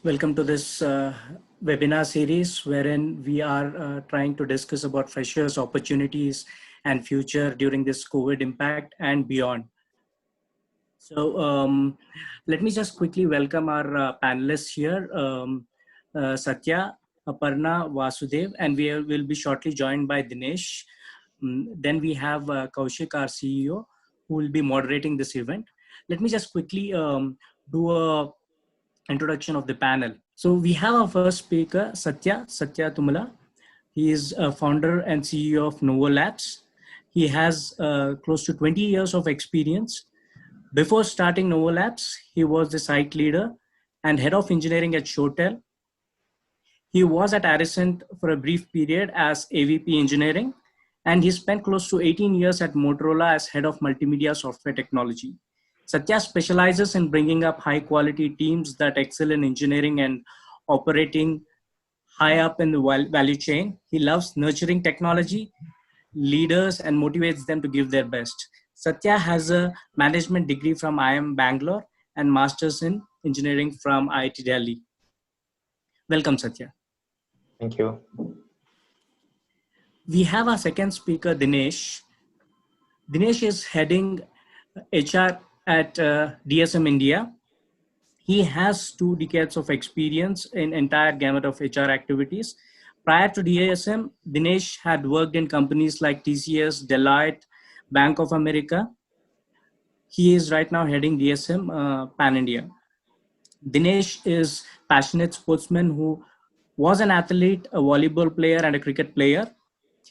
Welcome to this webinar series wherein we are trying to discuss about freshers' opportunities and future during this COVID impact and beyond. So let me just quickly welcome our panelists here, Satya, Aparna, Vasudev, and we will be shortly joined by Dinesh. Then we have Kaushik, our CEO, who will be moderating this event. Let me just quickly do a introduction of the panel. So we have our first speaker, Satya Tummala. He is a founder and CEO of Nouveau Labs. He has close to 20 years of experience. Before starting Nouveau Labs, he was the site leader and head of engineering at Shotel. He was at Aricent for a brief period as AVP engineering, and he spent close to 18 years at Motorola as head of multimedia software technology. Satya specializes in bringing up high quality teams that excel in engineering and operating high up in the value chain. He loves nurturing technology, leaders, and motivates them to give their best. Satya has a management degree from IIM Bangalore and master's in engineering from IIT Delhi. Welcome, Satya. Thank you. We have our second speaker, Dinesh. Dinesh is heading HR at DSM India. He has 2 decades of experience in entire gamut of HR activities. Prior to DSM, Dinesh had worked in companies like TCS, Deloitte, Bank of America. He is right now heading DSM Pan India. Dinesh is a passionate sportsman who was an athlete, a volleyball player, and a cricket player.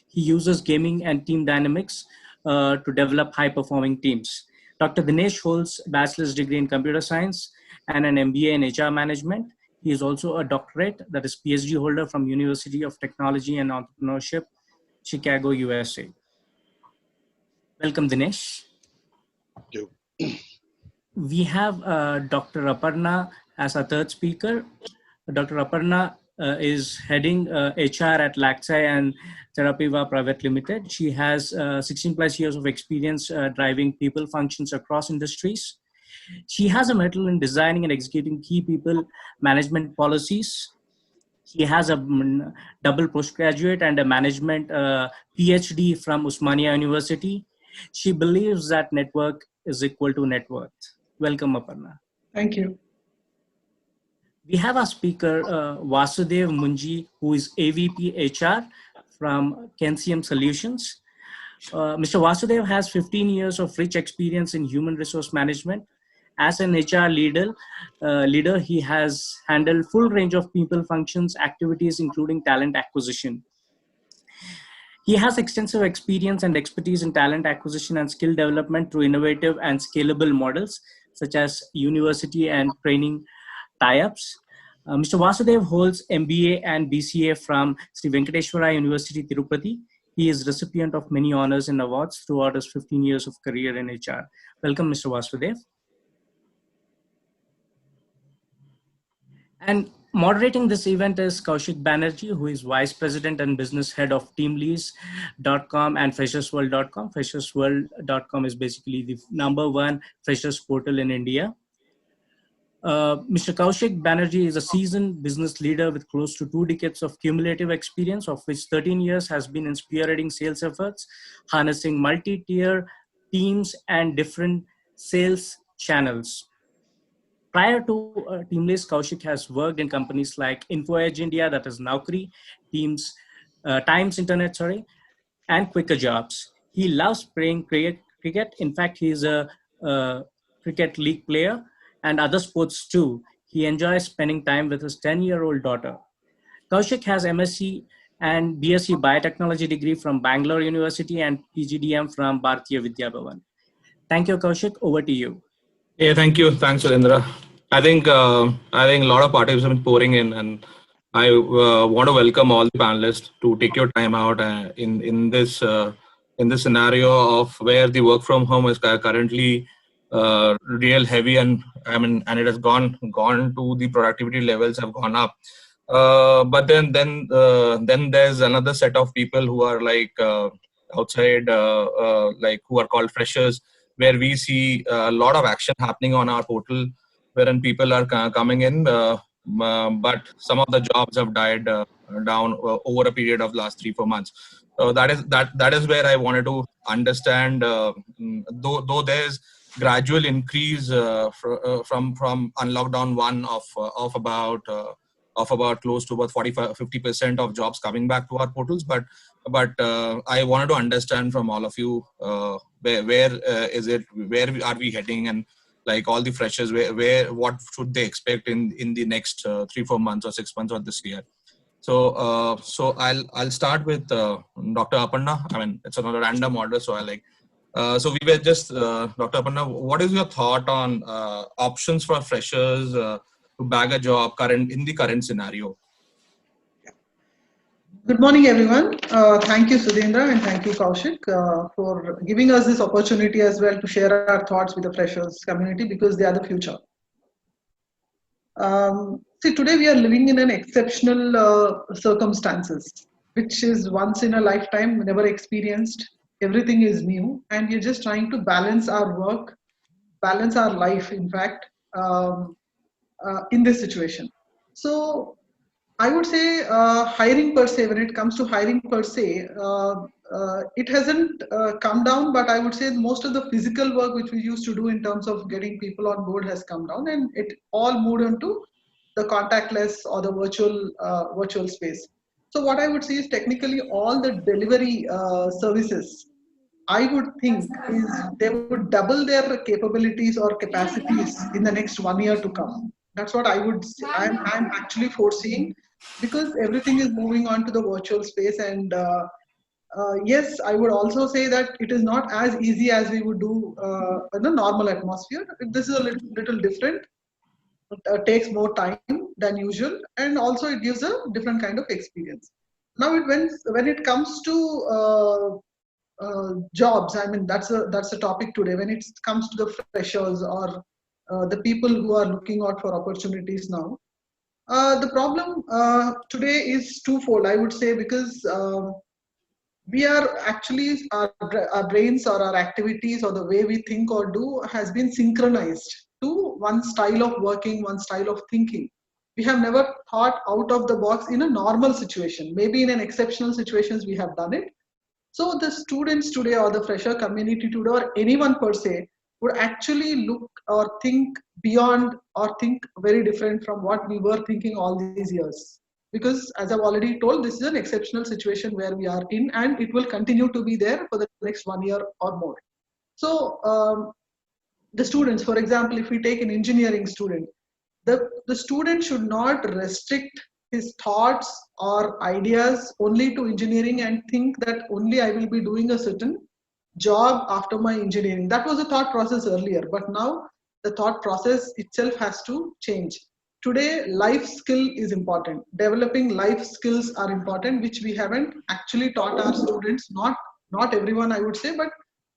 He uses gaming and team dynamics to develop high-performing teams. Dr. Dinesh holds a bachelor's degree in computer science and an MBA in HR management. He is also a doctorate, that is PhD holder from University of Technology and Entrepreneurship, Chicago, USA. Welcome, Dinesh. Thank you. We have Dr. Aparna as our third speaker. Dr. Aparna is heading HR at Laxai and Therapiva Private Limited. She has 16 plus years of experience driving people functions across industries. She has a medal in designing and executing key people management policies. She has a double postgraduate and a management PhD from Osmania University. She believes that network is equal to net worth. Welcome, Aparna. Thank you. We have our speaker, Vasudev Munji, who is AVP HR from Kensium Solutions. Mr. Vasudev has 15 years of rich experience in human resource management. As an HR leader, he has handled full range of people functions activities, including talent acquisition. He has extensive experience and expertise in talent acquisition and skill development through innovative and scalable models, such as university and training tie-ups. Mr. Vasudev holds MBA and BCA from Sri Venkateshwara University, Tirupati. He is recipient of many honors and awards throughout his 15 years of career in HR. Welcome, Mr. Vasudev. And moderating this event is Kaushik Banerjee, who is Vice President and Business Head of TeamLeads.com and FreshersWorld.com. FreshersWorld.com is basically the #1 freshers portal in India. Mr. Kaushik Banerjee is a seasoned business leader with close to 2 decades of cumulative experience, of which 13 years has been in spearheading sales efforts, harnessing multi-tier teams and different sales channels. Prior to TeamLeads, Kaushik has worked in companies like InfoEdge India, that is Naukri, Times Internet, and Quicker Jobs. He loves playing cricket. In fact, he is a cricket league player and other sports too. He enjoys spending time with his 10-year-old daughter. Kaushik has MSc and BSc Biotechnology degree from Bangalore University and PGDM from Bharatiya Vidya Bhavan. Thank you, Kaushik. Over to you. Yeah, thank you. Thanks, Surendra. I think a lot of participants have been pouring in, and I want to welcome all the panelists to take your time out in this scenario of where the work from home is currently real heavy, and it has gone to the productivity levels have gone up. But then there's another set of people who are like outside, like who are called freshers, where we see a lot of action happening on our portal, wherein people are coming in but some of the jobs have died down over a period of last 3-4 months. So that is where I wanted to understand. Though there's gradual increase from unlockdown one of about close to about 45-50% of jobs coming back to our portals, but I wanted to understand from all of you where is it, where are we heading, and like all the freshers, what should they expect in the next 3-4 months or 6 months or this year. So I'll start with Dr. Aparna. I mean, it's another random order, so I like. So we were just, Dr. Aparna, what is your thought on options for freshers to bag a job in the current scenario? Good morning, everyone. Thank you, Sudhindra, and thank you, Kaushik, for giving us this opportunity as well to share our thoughts with the freshers community, because they are the future. See, today we are living in an exceptional circumstances, which is once in a lifetime, never experienced. Everything is new, and we're just trying to balance our work, balance our life, in fact, in this situation. So I would say hiring per se, when it comes to hiring per se, it hasn't come down, but I would say most of the physical work which we used to do in terms of getting people on board has come down, and it all moved into the contactless or the virtual space. So what I would say is technically all the delivery services, I would think, is they would double their capabilities or capacities in the next 1 year to come. That's what I would say. I'm actually foreseeing, because everything is moving on to the virtual space. And yes, I would also say that it is not as easy as we would do in a normal atmosphere. This is a little different. It takes more time than usual, and also it gives a different kind of experience. Now, when it comes to jobs, I mean, that's a topic today. When it comes to the freshers or the people who are looking out for opportunities now, the problem today is twofold, I would say, because we are actually, our brains or our activities or the way we think or do has been synchronized to one style of working, one style of thinking. We have never thought out of the box in a normal situation. Maybe in an exceptional situations we have done it. So the students today, or the fresher community today, or anyone per se, would actually look or think beyond, or think very different from what we were thinking all these years. Because as I've already told, this is an exceptional situation where we are in, and it will continue to be there for the next 1 year or more. So the students, for example, if we take an engineering student, the student should not restrict his thoughts or ideas only to engineering and think that only I will be doing a certain job after my engineering. That was a thought process earlier, but now the thought process itself has to change. Today, life skill is important. Developing life skills are important, which we haven't actually taught our students. Not everyone, I would say, but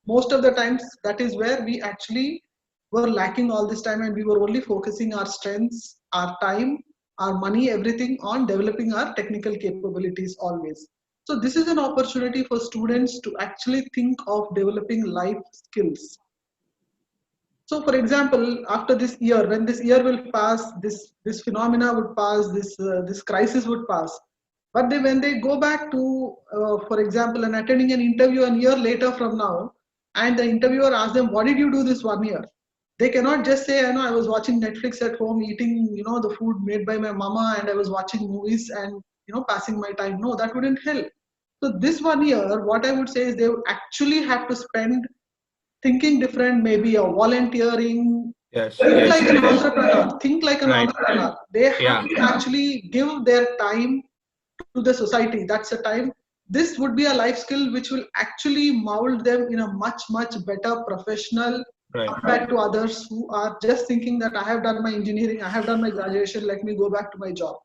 most of the times that is where we actually were lacking all this time, and we were only focusing our strengths, our time, our money, everything on developing our technical capabilities always. So this is an opportunity for students to actually think of developing life skills. So for example, after this year, when this year will pass, this phenomena would pass, this crisis would pass. But when they go back to, for example, and attending an interview a year later from now, and the interviewer asks them, what did you do this 1 year? They cannot just say, I was watching Netflix at home, eating, the food made by my mama, and I was watching movies and, passing my time. No, that wouldn't help. So this 1 year, what I would say is they would actually have to spend thinking different, maybe a volunteering. Yes. Think like an entrepreneur. Think like an entrepreneur. They have to actually give their time to the society. That's a time. This would be a life skill which will actually mold them in a much, much better professional compared to others who are just thinking that I have done my engineering, I have done my graduation, let me go back to my job.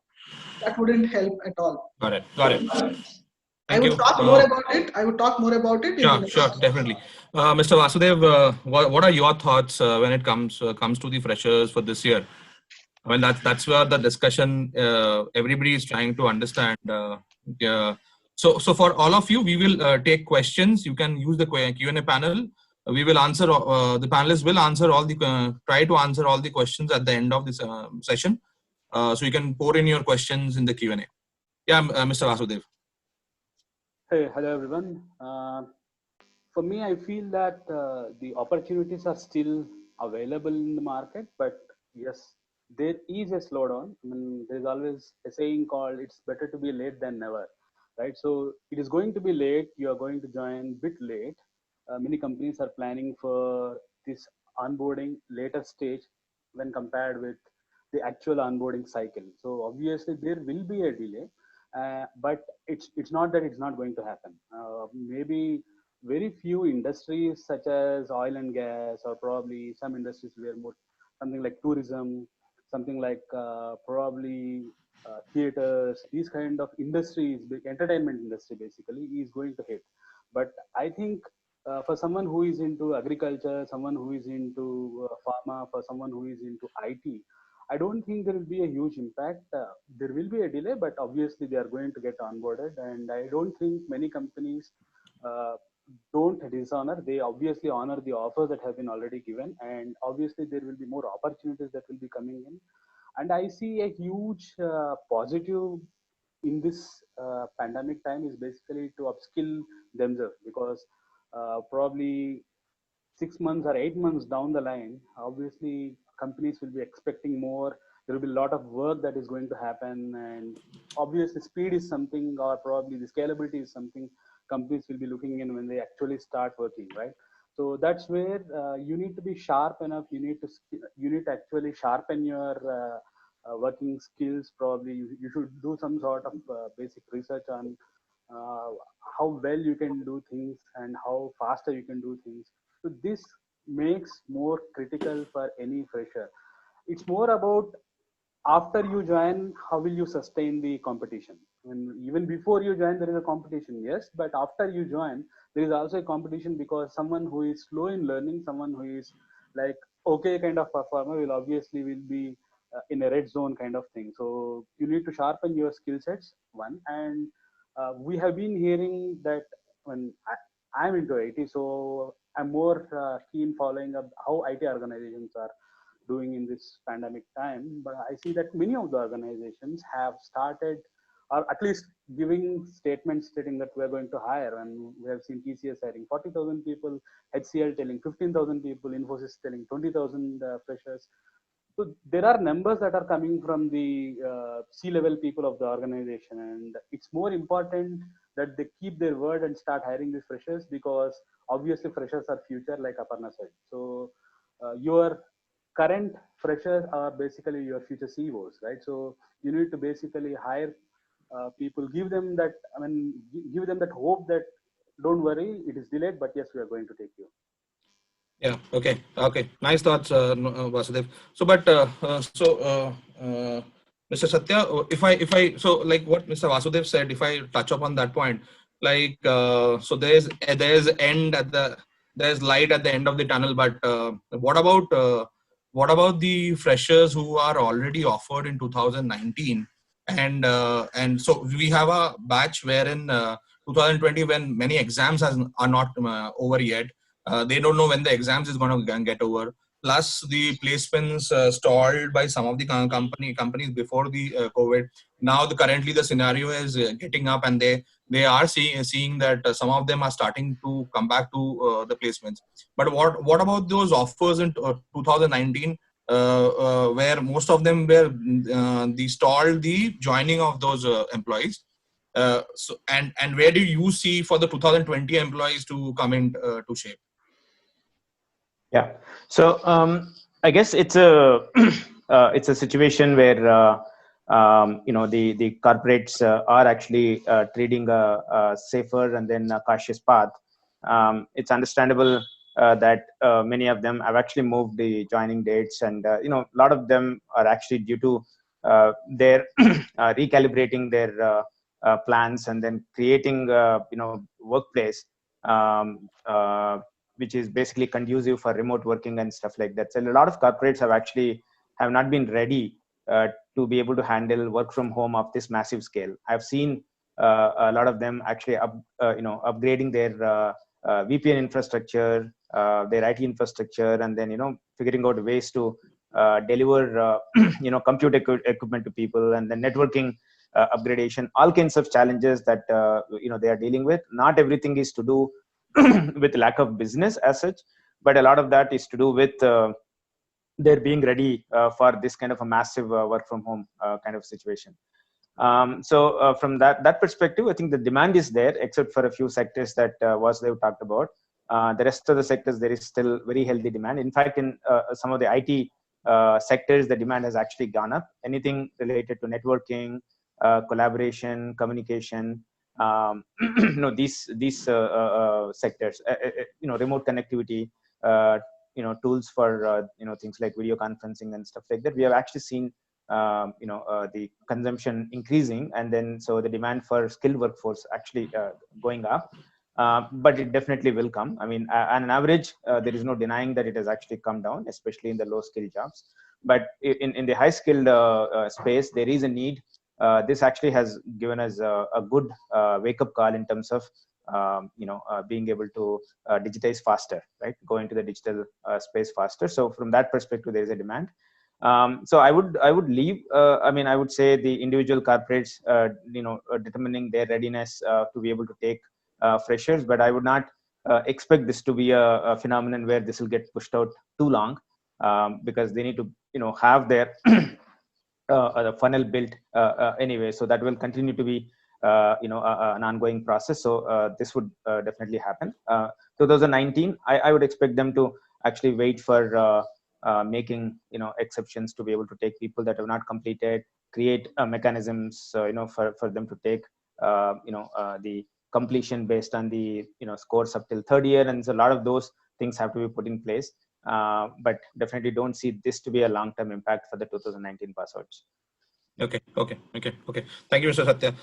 That wouldn't help at all. Got it. I would talk more about it. I would talk more about it. Sure, definitely. Mr. Vasudev, what are your thoughts when it comes to the freshers for this year? I mean, that's where the discussion, everybody is trying to understand. So for all of you, we will take questions. You can use the Q&A panel. We will answer, the panelists will answer try to answer all the questions at the end of this session. So you can pour in your questions in the Q&A. Yeah, Mr. Vasudev. Hey, hello everyone. For me, I feel that the opportunities are still available in the market, but yes, there is a slowdown. I mean, there's always a saying called "It's better to be late than never," right? So it is going to be late. You are going to join a bit late. Many companies are planning for this onboarding later stage when compared with the actual onboarding cycle. So obviously there will be a delay, but it's not that it's not going to happen. Maybe very few industries such as oil and gas, or probably some industries where more something like tourism, something like probably theaters, these kind of industries, big entertainment industry basically is going to hit. But I think for someone who is into agriculture, someone who is into pharma, for someone who is into IT, I don't think there will be a huge impact. There will be a delay, but obviously they are going to get onboarded, and I don't think many companies uh, don't dishonor. They obviously honor the offers that have been already given, and obviously there will be more opportunities that will be coming in. And I see a huge positive in this pandemic time is basically to upskill themselves, because probably 6 months or 8 months down the line, obviously companies will be expecting more. There will be a lot of work that is going to happen, and obviously speed is something, or probably the scalability is something companies will be looking in when they actually start working, right? So that's where you need to be sharp enough. You need to actually sharpen your working skills. Probably you should do some sort of basic research on uh, how well you can do things and how faster you can do things. So this makes more critical for any fresher. It's more about after you join, how will you sustain the competition? And even before you join, there is a competition, yes, but after you join, there is also a competition, because someone who is slow in learning, someone who is like okay kind of performer will obviously will be in a red zone kind of thing. So you need to sharpen your skill sets, one. And we have been hearing that when I'm into IT, so I'm more keen following up how IT organizations are doing in this pandemic time. But I see that many of the organizations have started, or at least giving statements stating that we're going to hire. And we have seen TCS hiring 40,000 people, HCL telling 15,000 people, Infosys telling 20,000 freshers. So there are numbers that are coming from the C-level people of the organization, and it's more important that they keep their word and start hiring these freshers, because obviously freshers are future, like Aparna said. So your current freshers are basically your future CEOs, right? So you need to basically hire people, give them that, give them that hope that don't worry, it is delayed, but yes, we are going to take you. Yeah. Okay. Okay. Nice thoughts, Vasudev. So, but Mr. Satya, so like what Mr. Vasudev said, if I touch upon that point, like so there's light at the end of the tunnel, but what about the freshers who are already offered in 2019, and so we have a batch wherein 2020, when many exams are not over yet. They don't know when the exams is going to get over. Plus, the placements stalled by some of the companies before the COVID. Now, currently the scenario is getting up, and they are seeing that some of them are starting to come back to the placements. But what about those offers in 2019, where most of them were the stalled the joining of those employees? So and where do you see for the 2020 employees to come in to shape? Yeah. So I guess it's a it's a situation where the corporates are actually treating a safer and then a cautious path. It's understandable that many of them have actually moved the joining dates, and a lot of them are actually due to their recalibrating their plans and then creating workplace. Um, uh, which is basically conducive for remote working and stuff like that. So a lot of corporates have not been ready to be able to handle work from home of this massive scale. I've seen a lot of them actually upgrading their VPN infrastructure, their IT infrastructure, and then figuring out ways to deliver compute equipment to people, and then networking upgradation, all kinds of challenges that they are dealing with. Not everything is to do with lack of business as such, but a lot of that is to do with their being ready for this kind of a massive work from home kind of situation. So from that perspective, I think the demand is there, except for a few sectors that Vasudev talked about. The rest of the sectors, there is still very healthy demand. In fact, in some of the IT sectors, the demand has actually gone up. Anything related to networking, collaboration, communication, these sectors, remote connectivity, tools for things like video conferencing and stuff like that. We have actually seen the consumption increasing, and then so the demand for skilled workforce actually going up. But it definitely will come. I mean, on an average, there is no denying that it has actually come down, especially in the low skill jobs. But in the high skilled space, there is a need. This actually has given us a good wake up call in terms of being able to digitize faster, right? Go into the digital space faster. So from that perspective, there is a demand. So I would leave. I would say the individual corporates, determining their readiness to be able to take freshers, but I would not expect this to be a phenomenon where this will get pushed out too long, because they need to have their the funnel built anyway. So that will continue to be an ongoing process. So this would definitely happen. 2019, I would expect them to actually wait for making exceptions to be able to take people that have not completed, create mechanisms for them to take the completion based on the scores up till third year, and so a lot of those things have to be put in place. But definitely don't see this to be a long-term impact for the 2019 pass outs. Okay. Thank you, Mr. Satya.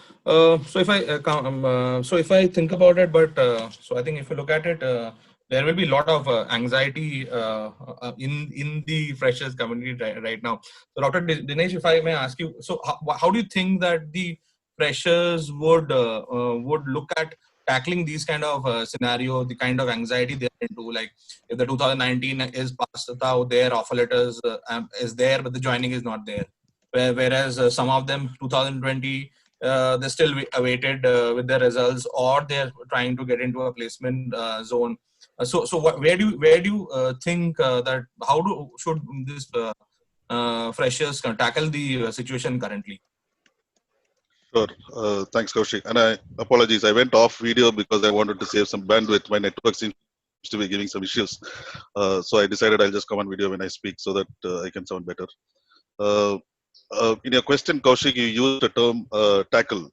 So if I think about it, but so I think if you look at it, there will be a lot of anxiety in the freshers community right now. So, Dr. Dinesh, if I may ask you, so how do you think that the freshers would look at tackling these kind of scenario, the kind of anxiety they're into? Like if the 2019 is passed out, their offer letters is there, but the joining is not there. Whereas some of them 2020 they still awaited with their results, or they're trying to get into a placement zone. Where do you think that should this freshers tackle the situation currently? Sure. Thanks, Kaushik. And I apologize. I went off video because I wanted to save some bandwidth. My network seems to be giving some issues. So I decided I'll just come on video when I speak so that I can sound better. In your question, Kaushik, you used the term tackle.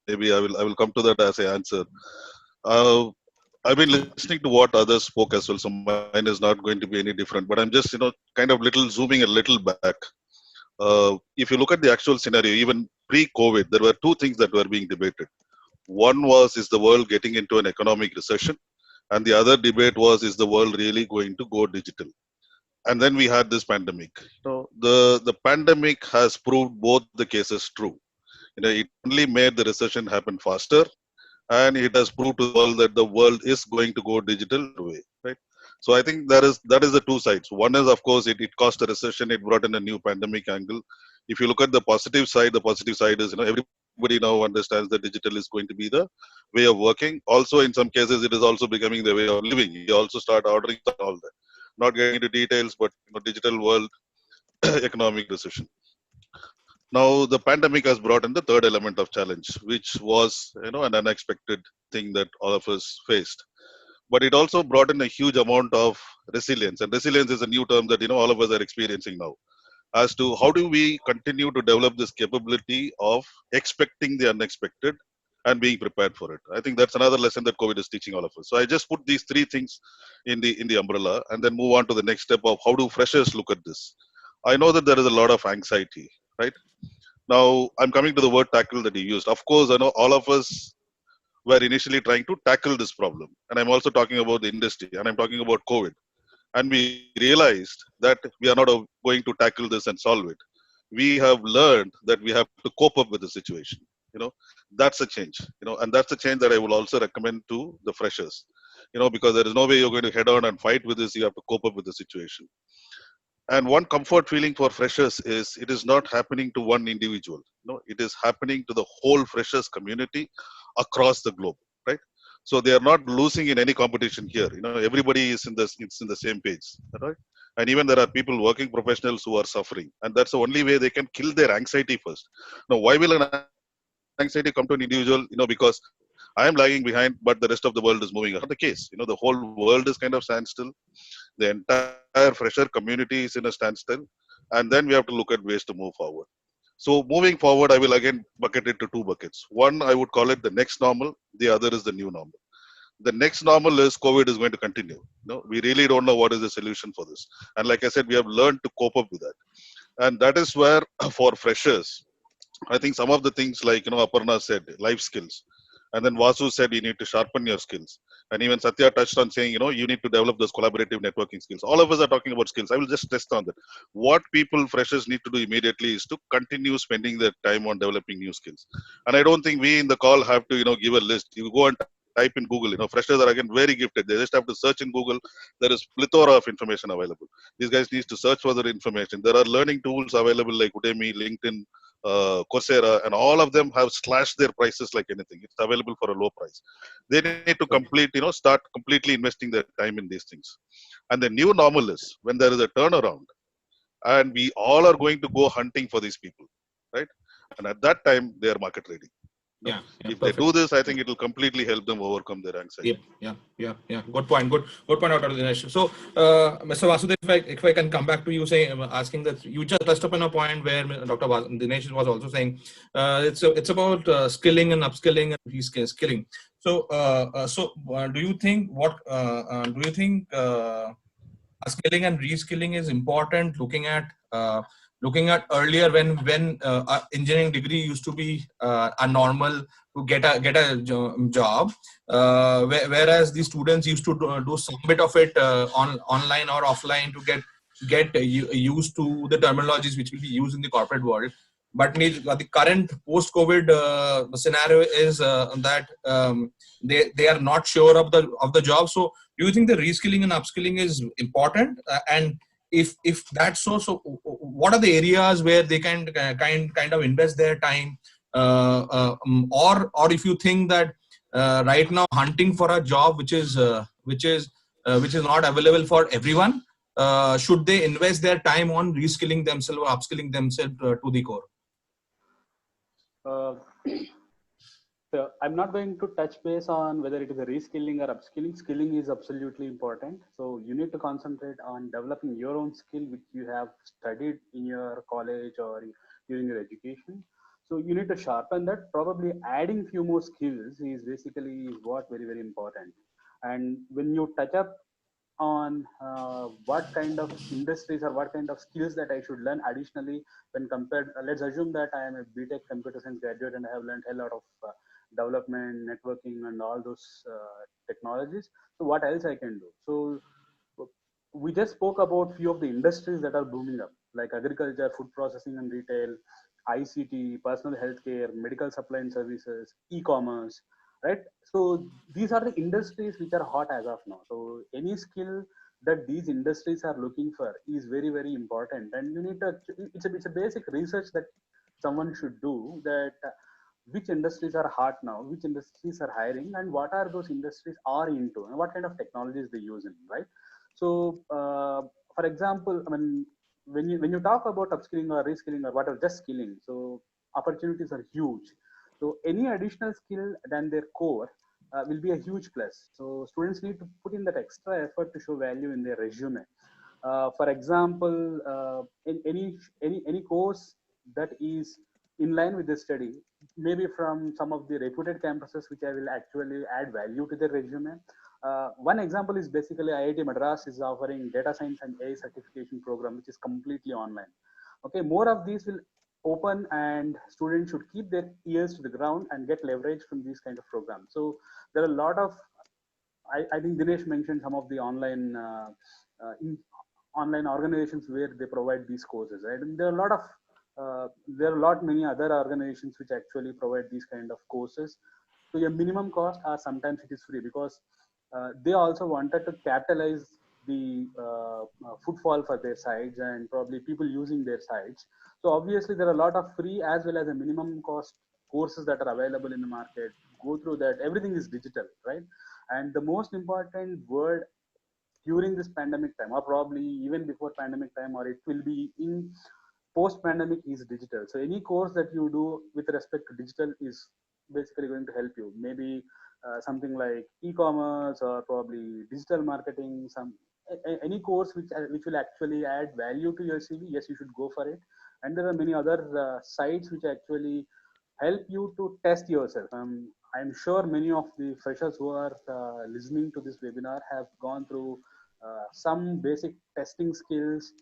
Maybe I will come to that as an answer. I've been listening to what others spoke as well, so mine is not going to be any different. But I'm just kind of zooming a little back. If you look at the actual scenario, even pre-COVID, there were two things that were being debated. One was, is the world getting into an economic recession? And the other debate was, is the world really going to go digital? And then we had this pandemic. The pandemic has proved both the cases true. It only made the recession happen faster, and it has proved to the world that the world is going to go digital way, right? So I think that is the two sides. One is, of course, it caused a recession. It brought in a new pandemic angle. If you look at the positive side is, everybody now understands that digital is going to be the way of working. Also, in some cases, it is also becoming the way of living. You also start ordering all that. Not getting into details, but digital world, economic recession. Now, the pandemic has brought in the third element of challenge, which was an unexpected thing that all of us faced. But it also brought in a huge amount of resilience, and resilience is a new term that all of us are experiencing now. As to how do we continue to develop this capability of expecting the unexpected and being prepared for it. I think that's another lesson that COVID is teaching all of us. So I just put these three things in the umbrella and then move on to the next step of how do freshers look at this. I know that there is a lot of anxiety, right? Now I'm coming to the word tackle that you used. Of course, I know all of us were initially trying to tackle this problem. And I'm also talking about the industry, and I'm talking about COVID. And we realized that we are not going to tackle this and solve it. We have learned that we have to cope up with the situation. That's a change. And that's a change that I will also recommend to the freshers. Because there is no way you're going to head on and fight with this. You have to cope up with the situation. And one comfort feeling for freshers is it is not happening to one individual. No, it is happening to the whole freshers community across the globe, right? So they are not losing in any competition here. Everybody is it's in the same page, right? And even there are people, working professionals, who are suffering, and that's the only way they can kill their anxiety first. Now, why will an anxiety come to an individual? Because I am lagging behind, but the rest of the world is moving. That's not the case. The whole world is kind of standstill. The entire fresher community is in a standstill, and then we have to look at ways to move forward. So moving forward, I will again bucket it to two buckets. One, I would call it the next normal. The other is the new normal. The next normal is COVID is going to continue. We really don't know what is the solution for this. And like I said, we have learned to cope up with that. And that is where, for freshers, I think some of the things like, Aparna said, life skills. And then Vasu said you need to sharpen your skills. And even Satya touched on saying, you need to develop those collaborative networking skills. All of us are talking about skills. I will just test on that. What people, freshers, need to do immediately is to continue spending their time on developing new skills. And I don't think we in the call have to, give a list. You go and type in Google. Freshers are again very gifted. They just have to search in Google. There is plethora of information available. These guys need to search for their information. There are learning tools available like Udemy, LinkedIn, Coursera, and all of them have slashed their prices like anything. It's available for a low price. They need to start completely investing their time in these things. And the new normal is when there is a turnaround, and we all are going to go hunting for these people, right? And at that time, they are market ready. Yeah, If they perfect. do this, I think it will completely help them overcome their anxiety. Yeah. Good point. Good point out of Dinesh. So, Mr. Vasudev, if I can come back to you, asking that you just touched upon a point where Dr. Dinesh was also saying it's about skilling and upskilling and reskilling. So, do you think skilling and reskilling is important? Looking at earlier when engineering degree used to be a normal to get a job, whereas the students used to do some bit of it online or offline to get used to the terminologies which will be used in the corporate world. But the current post-COVID scenario is that they are not sure of the job. So, do you think the reskilling and upskilling is important? And if that's so what are the areas where they can kind of invest their time, or if you think that right now hunting for a job which is not available for everyone, should they invest their time on reskilling themselves or upskilling themselves to the core? So I'm not going to touch base on whether it is a reskilling or upskilling. Skilling is absolutely important. So you need to concentrate on developing your own skill, which you have studied in your college or during your education. So you need to sharpen that. Probably adding few more skills is basically what very, very important. And when you touch up on what kind of industries or what kind of skills that I should learn additionally when compared, let's assume that I am a BTech computer science graduate and I have learned a lot of development, networking, and all those technologies. So what else I can do? So we just spoke about few of the industries that are booming up, like agriculture, food processing and retail, ICT, personal healthcare, medical supply and services, e-commerce, right? So these are the industries which are hot as of now. So any skill that these industries are looking for is very, very important. And you need to, it's a basic research that someone should do, that which industries are hot now, which industries are hiring, and what are those industries are into, and what kind of technologies they use in, right? So, for example, I mean, when you talk about upskilling or reskilling or whatever, just skilling, so opportunities are huge. So any additional skill than their core will be a huge plus. So students need to put in that extra effort to show value in their resume. For example, in any course that is in line with the study, maybe from some of the reputed campuses which I will actually add value to their resume. One example is basically IIT Madras is offering data science and AI certification program, which is completely online. Okay, more of these will open, and students should keep their ears to the ground and get leverage from these kind of programs. So there are a lot of, I think Dinesh mentioned some of the online organizations where they provide these courses, right? And there are a lot of there are a lot many other organizations which actually provide these kind of courses to a minimum cost, or sometimes it is free, because they also wanted to capitalize the footfall for their sites and probably people using their sites. So obviously there are a lot of free as well as a minimum cost courses that are available in the market. Go through that. Everything is digital, right? And the most important word during this pandemic time, or probably even before pandemic time, or it will be in post pandemic, is digital. So any course that you do with respect to digital is basically going to help you. Maybe something like e-commerce or probably digital marketing, any course which will actually add value to your CV. Yes, you should go for it. And there are many other sites which actually help you to test yourself. I'm sure many of the freshers who are listening to this webinar have gone through some basic testing skills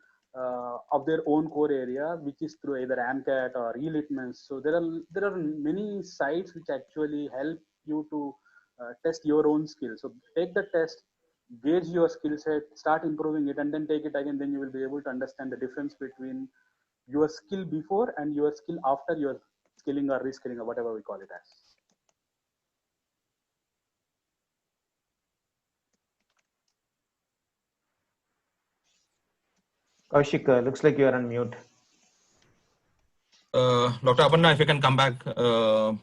of their own core area, which is through either AMCAT or eLitmus. So there are many sites which actually help you to test your own skills. So take the test, gauge your skill set, start improving it, and then take it again. Then you will be able to understand the difference between your skill before and your skill after your skilling or reskilling or whatever we call it as. Kaushik, looks like you are on mute. Dr. Aparna, if you can come back to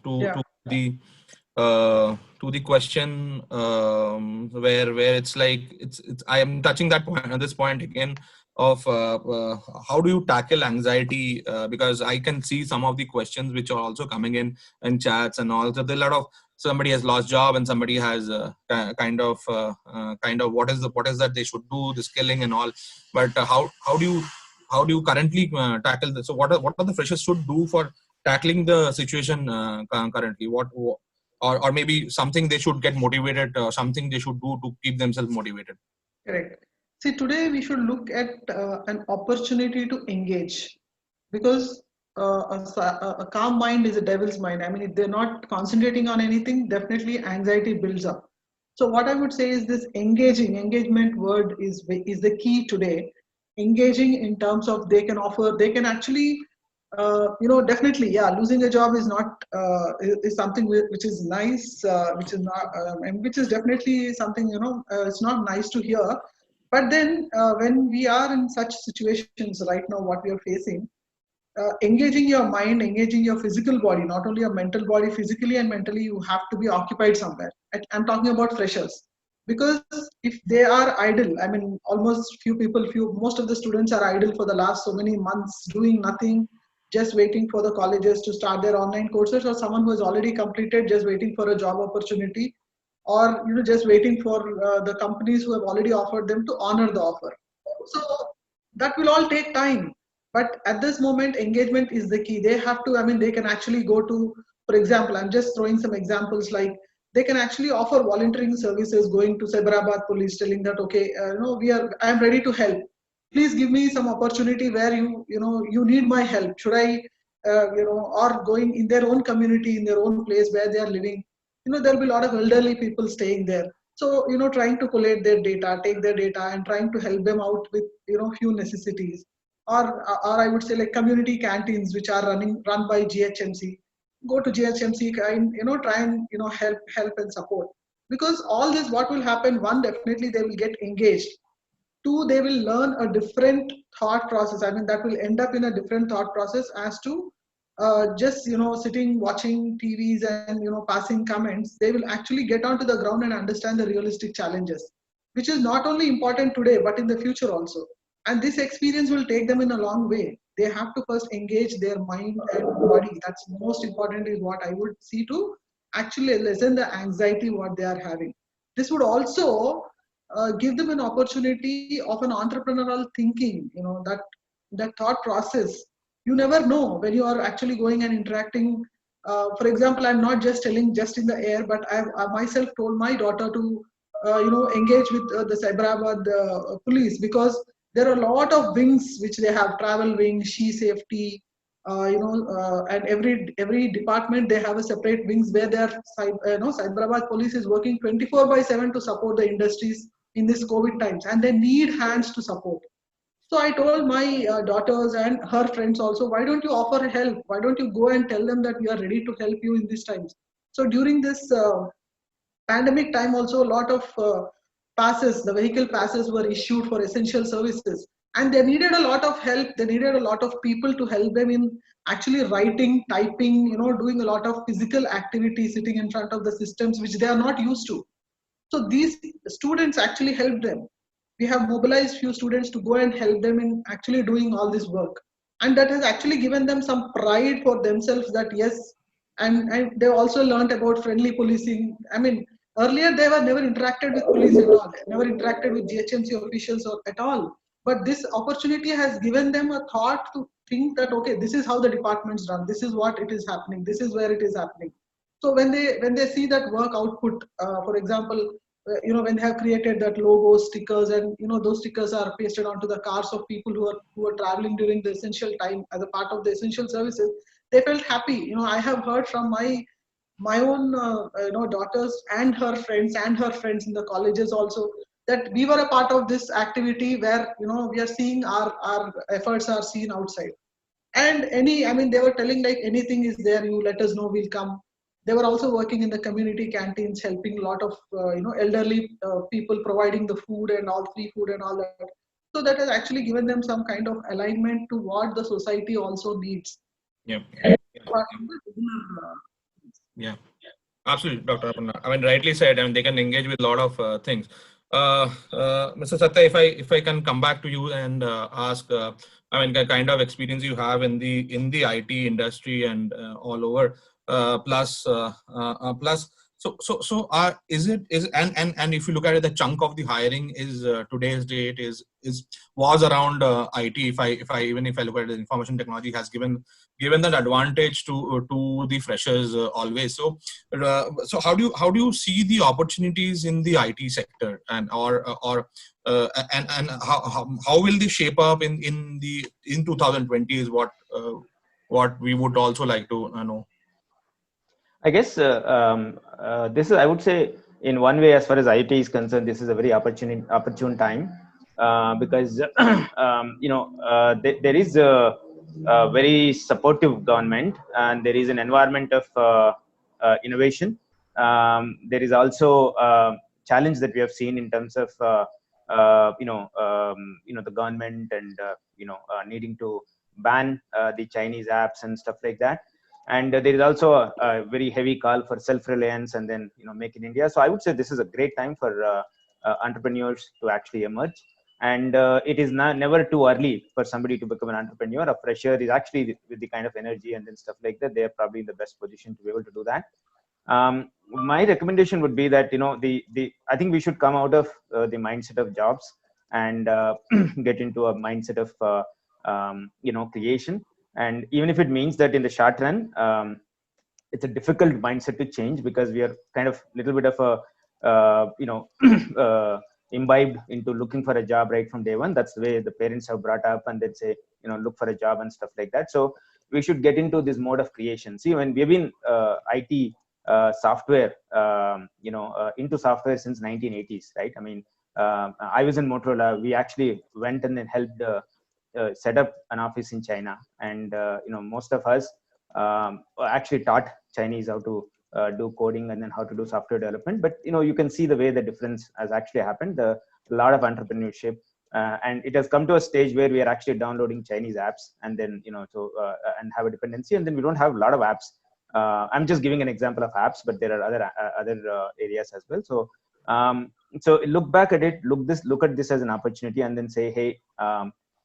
the question where it's like it's I am touching that point at this point again of how do you tackle anxiety, because I can see some of the questions which are also coming in chats, and also there's a lot of somebody has lost job and somebody has kind of what is that they should do, the skilling and all, but how do you currently tackle this? So what are the freshers should do for tackling the situation currently? Or maybe something they should get motivated, something they should do to keep themselves motivated. Correct. See, today we should look at an opportunity to engage, because a calm mind is a devil's mind. I mean, if they're not concentrating on anything, definitely anxiety builds up. So what I would say is this engagement word is the key today. Engaging in terms of they can actually, definitely, yeah, losing a job is not, is something which is nice, which is not, and which is definitely something, it's not nice to hear. But then when we are in such situations right now, what we are facing, engaging your mind, engaging your physical body, not only your mental body, physically and mentally, you have to be occupied somewhere. I'm talking about freshers. Because if they are idle, I mean, most of the students are idle for the last so many months, doing nothing, just waiting for the colleges to start their online courses, or someone who has already completed, just waiting for a job opportunity, or just waiting for the companies who have already offered them to honor the offer. So that will all take time. But at this moment, engagement is the key. They have to, I mean, they can actually go to, for example, I'm just throwing some examples, like they can actually offer volunteering services, going to Cyberabad police, telling that, okay, I'm ready to help. Please give me some opportunity where you need my help. Should I, or going in their own community, in their own place where they are living. There'll be a lot of elderly people staying there. So, trying to collate their data, take their data, and trying to help them out with, few necessities. Or I would say, like, community canteens which are run by GHMC. Go to GHMC and try and help and support. Because all this, what will happen? One, definitely they will get engaged. Two, they will learn a different thought process. I mean, that will end up in a different thought process as to just sitting watching TVs and passing comments. They will actually get onto the ground and understand the realistic challenges, which is not only important today but in the future also. And this experience will take them in a long way. They have to first engage their mind and body. That's most important, is what I would see, to actually lessen the anxiety what they are having. This would also give them an opportunity of an entrepreneurial thinking, that thought process. You never know when you are actually going and interacting. For example, I'm not just telling just in the air, but I myself told my daughter to engage with the Cyberabad police, because there are a lot of wings which they have: travel wing, she safety, and every department they have a separate wings where their Cyberabad police is working 24/7 to support the industries in this COVID times, and they need hands to support. So I told my daughters and her friends also, why don't you offer help? Why don't you go and tell them that we are ready to help you in these times? So during this pandemic time also, a lot of passes, the vehicle passes were issued for essential services. And they needed a lot of help. They needed a lot of people to help them in actually writing, typing, doing a lot of physical activity, sitting in front of the systems, which they are not used to. So these students actually helped them. We have mobilized few students to go and help them in actually doing all this work. And that has actually given them some pride for themselves that yes, and they also learned about friendly policing. I mean, earlier they were never interacted with police at all, never interacted with GHMC officials or at all. But this opportunity has given them a thought to think that, okay, this is how the department's run, this is what it is happening, this is where it is happening. So when they see that work output, for example, when they have created that logo stickers, and those stickers are pasted onto the cars of people who are traveling during the essential time as a part of the essential services, they felt happy. I have heard from my own daughters and her friends in the colleges also, that we were a part of this activity where we are seeing our efforts are seen outside. And they were telling like, anything is there, you let us know, we'll come. They were also working in the community canteens, helping a lot of elderly people, providing the food and all, free food and all that. So that has actually given them some kind of alignment to what the society also needs. Yeah. Apart from the regular, Yeah. Absolutely, Dr. Aparna. I mean, rightly said. I mean, they can engage with a lot of things. Mr. Satya, if I can come back to you and ask, I mean, the kind of experience you have in the IT industry and all over, plus. So is and if you look at it, the chunk of the hiring is today's date was around IT. If I look at it, information technology has given that advantage to the freshers always. So how do you see the opportunities in the IT sector, and how will they shape up in 2020 is what we would also like to know. I guess this is, I would say, in one way, as far as IT is concerned, this is a very opportune time because there is a very supportive government, and there is an environment of innovation. There is also a challenge that we have seen in terms of the government and needing to ban the Chinese apps and stuff like that. And there is also a very heavy call for self-reliance and then make in India. So I would say this is a great time for entrepreneurs to actually emerge. And it is never too early for somebody to become an entrepreneur. A fresher is actually, with the kind of energy and then stuff like that, they are probably in the best position to be able to do that. My recommendation would be that I think we should come out of the mindset of jobs and get into a mindset of creation. And even if it means that in the short run, it's a difficult mindset to change, because we are kind of a little bit of a imbibed into looking for a job right from day one. That's the way the parents have brought up, and they'd say, look for a job and stuff like that. So we should get into this mode of creation. See, when we've been IT software, into software since 1980s, right? I mean, I was in Motorola. We actually went and then helped set up an office in China, and most of us actually taught Chinese how to do coding and then how to do software development. But you can see the way the difference has actually happened. A lot of entrepreneurship, and it has come to a stage where we are actually downloading Chinese apps, and then and have a dependency, and then we don't have a lot of apps. I'm just giving an example of apps, but there are other areas as well. So look back at it, look at this as an opportunity, and then say, hey,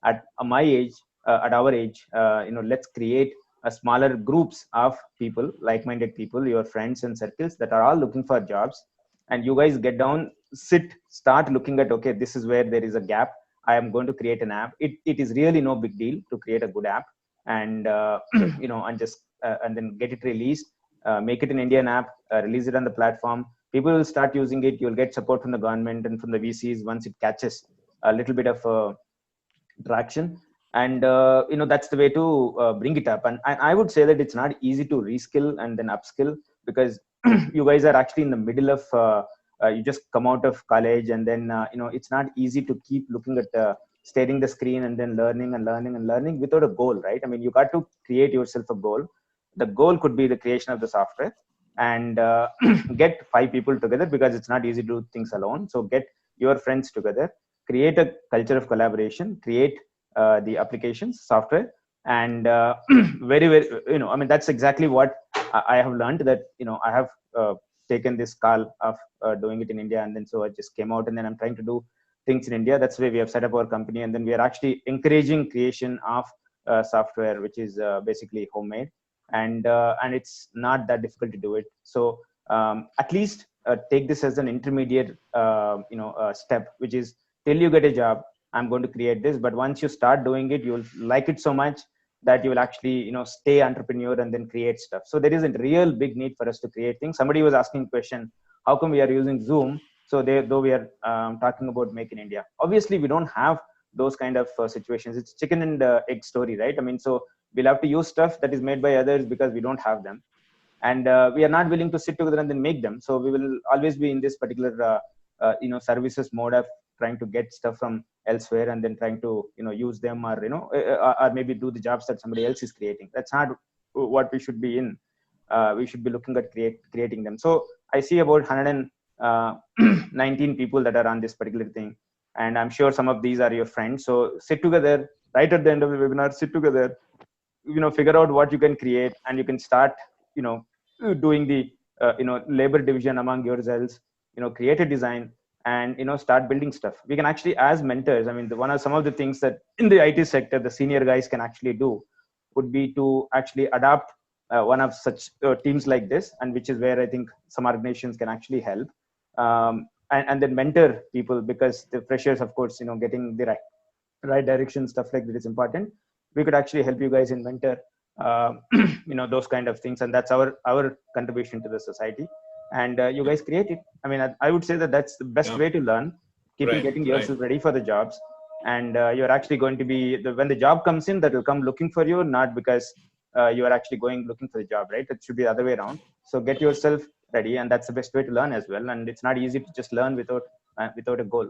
at my age, at our age, let's create a smaller groups of people, like-minded people, your friends and circles that are all looking for jobs. And you guys get down, start looking at, okay, this is where there is a gap. I am going to create an app. It is really no big deal to create a good app, and and then get it released, make it an Indian app, release it on the platform. People will start using it. You'll get support from the government and from the VCs once it catches a little bit of traction. And that's the way to bring it up. And I would say that it's not easy to reskill and then upskill, because you guys are actually in the middle of you just come out of college, and then it's not easy to keep looking at staring the screen and then learning without a goal, right? I mean, you got to create yourself a goal. The goal could be the creation of the software, and get 5 people together, because it's not easy to do things alone. So get your friends together, create a culture of collaboration, create the applications, software, and very, very, I mean, that's exactly what I have learned, that, I have taken this call of doing it in India. And then so I just came out, and then I'm trying to do things in India. That's why we have set up our company. And then we are actually encouraging creation of software, which is basically homemade. And it's not that difficult to do it. So at least take this as an intermediate, step, which is till you get a job, I'm going to create this. But once you start doing it, you'll like it so much that you will actually, stay entrepreneur and then create stuff. So there is a real big need for us to create things. Somebody was asking a question, how come we are using Zoom? So though we are talking about Make in India, obviously we don't have those kind of situations. It's chicken and egg story, right? I mean, so we'll have to use stuff that is made by others because we don't have them. And we are not willing to sit together and then make them. So we will always be in this particular, services mode of trying to get stuff from elsewhere and then trying to, use them, or, or maybe do the jobs that somebody else is creating. That's not what we should be in. We should be looking at creating them. So I see about 119 people that are on this particular thing. And I'm sure some of these are your friends. So sit together, right at the end of the webinar, sit together, figure out what you can create, and you can start, doing the, labor division among yourselves, create a design, and, start building stuff. We can actually, as mentors, I mean, some of the things that in the IT sector, the senior guys can actually do would be to actually adopt one of such teams like this, and which is where I think some organizations can actually help. And then mentor people, because the freshers, of course, getting the right direction, stuff like that is important. We could actually help you guys in mentor, those kind of things. And that's our contribution to the society. And you guys create it. I mean, I would say that that's the best way to learn, getting yourself ready for the jobs. And you're actually going to be, when the job comes in, that will come looking for you, not because you are actually going looking for the job, right? It should be the other way around. So get yourself ready, and that's the best way to learn as well. And it's not easy to just learn without a goal.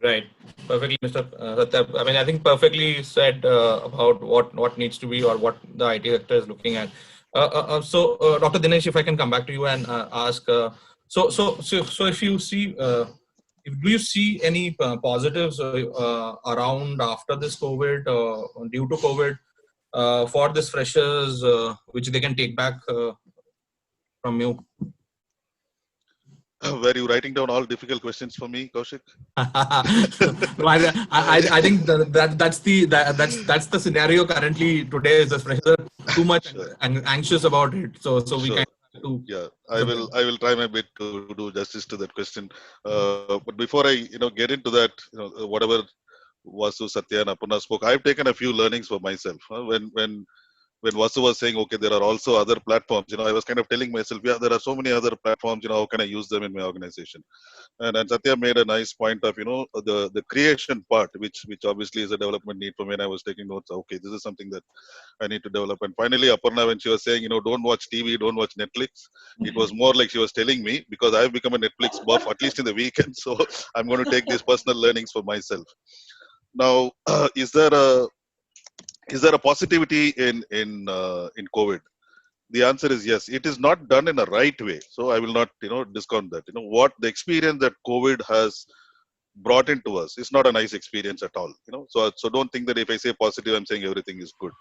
Right. Perfectly, Mr. Satya. I mean, I think perfectly said about what needs to be, or what the IT sector is looking at. So, Dr. Dinesh, if I can come back to you and ask, so if you see, do you see any positives around after this COVID, due to COVID, for this freshers, which they can take back from you? Were you writing down all difficult questions for me, Kaushik? No, I think that's the scenario currently today. Is the fresher too much and anxious about it? So we kind of to. Yeah, I will try my bit to do justice to that question. But before I get into that, whatever Vasu, Satya, and Aparna spoke, I've taken a few learnings for myself. When Vasu was saying, okay, there are also other platforms, I was kind of telling myself, yeah, there are so many other platforms, how can I use them in my organization? And Satya made a nice point of, the creation part, which obviously is a development need for me. And I was taking notes, okay, this is something that I need to develop. And finally, Aparna, when she was saying, don't watch TV, don't watch Netflix, it was more like she was telling me, because I've become a Netflix buff, at least in the weekend. So I'm going to take these personal learnings for myself. Now, is there a positivity in COVID? The answer is yes. It is not done in a right way, so I will not discount that. What the experience that COVID has brought into us is not a nice experience at all. So don't think that if I say positive, I'm saying everything is good.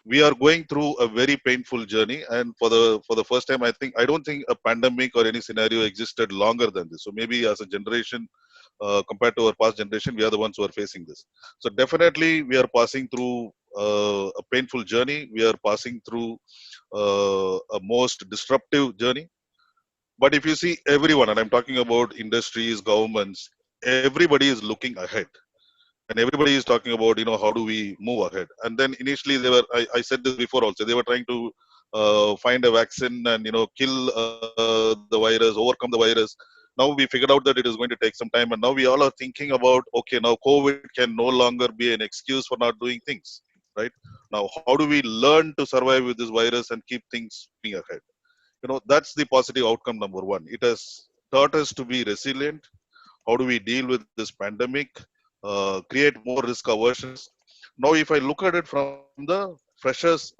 We are going through a very painful journey, and for the first time, I don't think a pandemic or any scenario existed longer than this. So maybe as a generation, compared to our past generation, we are the ones who are facing this. So definitely we are passing through a painful journey. We are passing through a most disruptive journey. But if you see everyone, and I'm talking about industries, governments, everybody is looking ahead. And everybody is talking about, how do we move ahead? And then initially I said this before also, they were trying to find a vaccine and, kill the virus, overcome the virus. Now we figured out that it is going to take some time. And now we all are thinking about, okay, now COVID can no longer be an excuse for not doing things, right? Now, how do we learn to survive with this virus and keep things moving ahead? That's the positive outcome number one. It has taught us to be resilient. How do we deal with this pandemic? Create more risk aversions. Now, if I look at it from the freshers'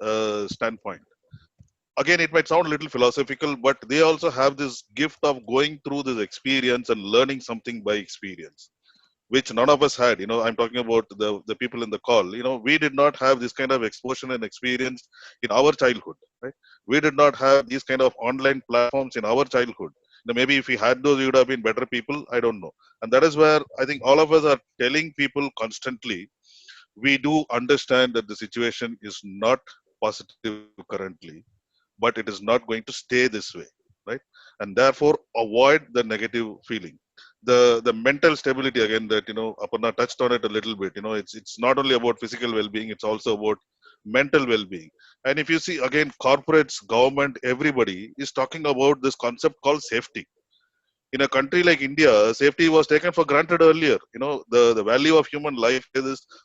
standpoint, again, it might sound a little philosophical, but they also have this gift of going through this experience and learning something by experience, which none of us had. I'm talking about the people in the call. We did not have this kind of exposure and experience in our childhood, right? We did not have these kind of online platforms in our childhood. Maybe if we had those, we would have been better people. I don't know. And that is where I think all of us are telling people constantly, we do understand that the situation is not positive currently, but it is not going to stay this way, right? And therefore avoid the negative feeling. The mental stability, again, that Aparna touched on it a little bit. It's not only about physical well-being, it's also about mental well-being. And if you see, again, corporates, government, everybody is talking about this concept called safety. In a country like India, safety was taken for granted earlier. The value of human life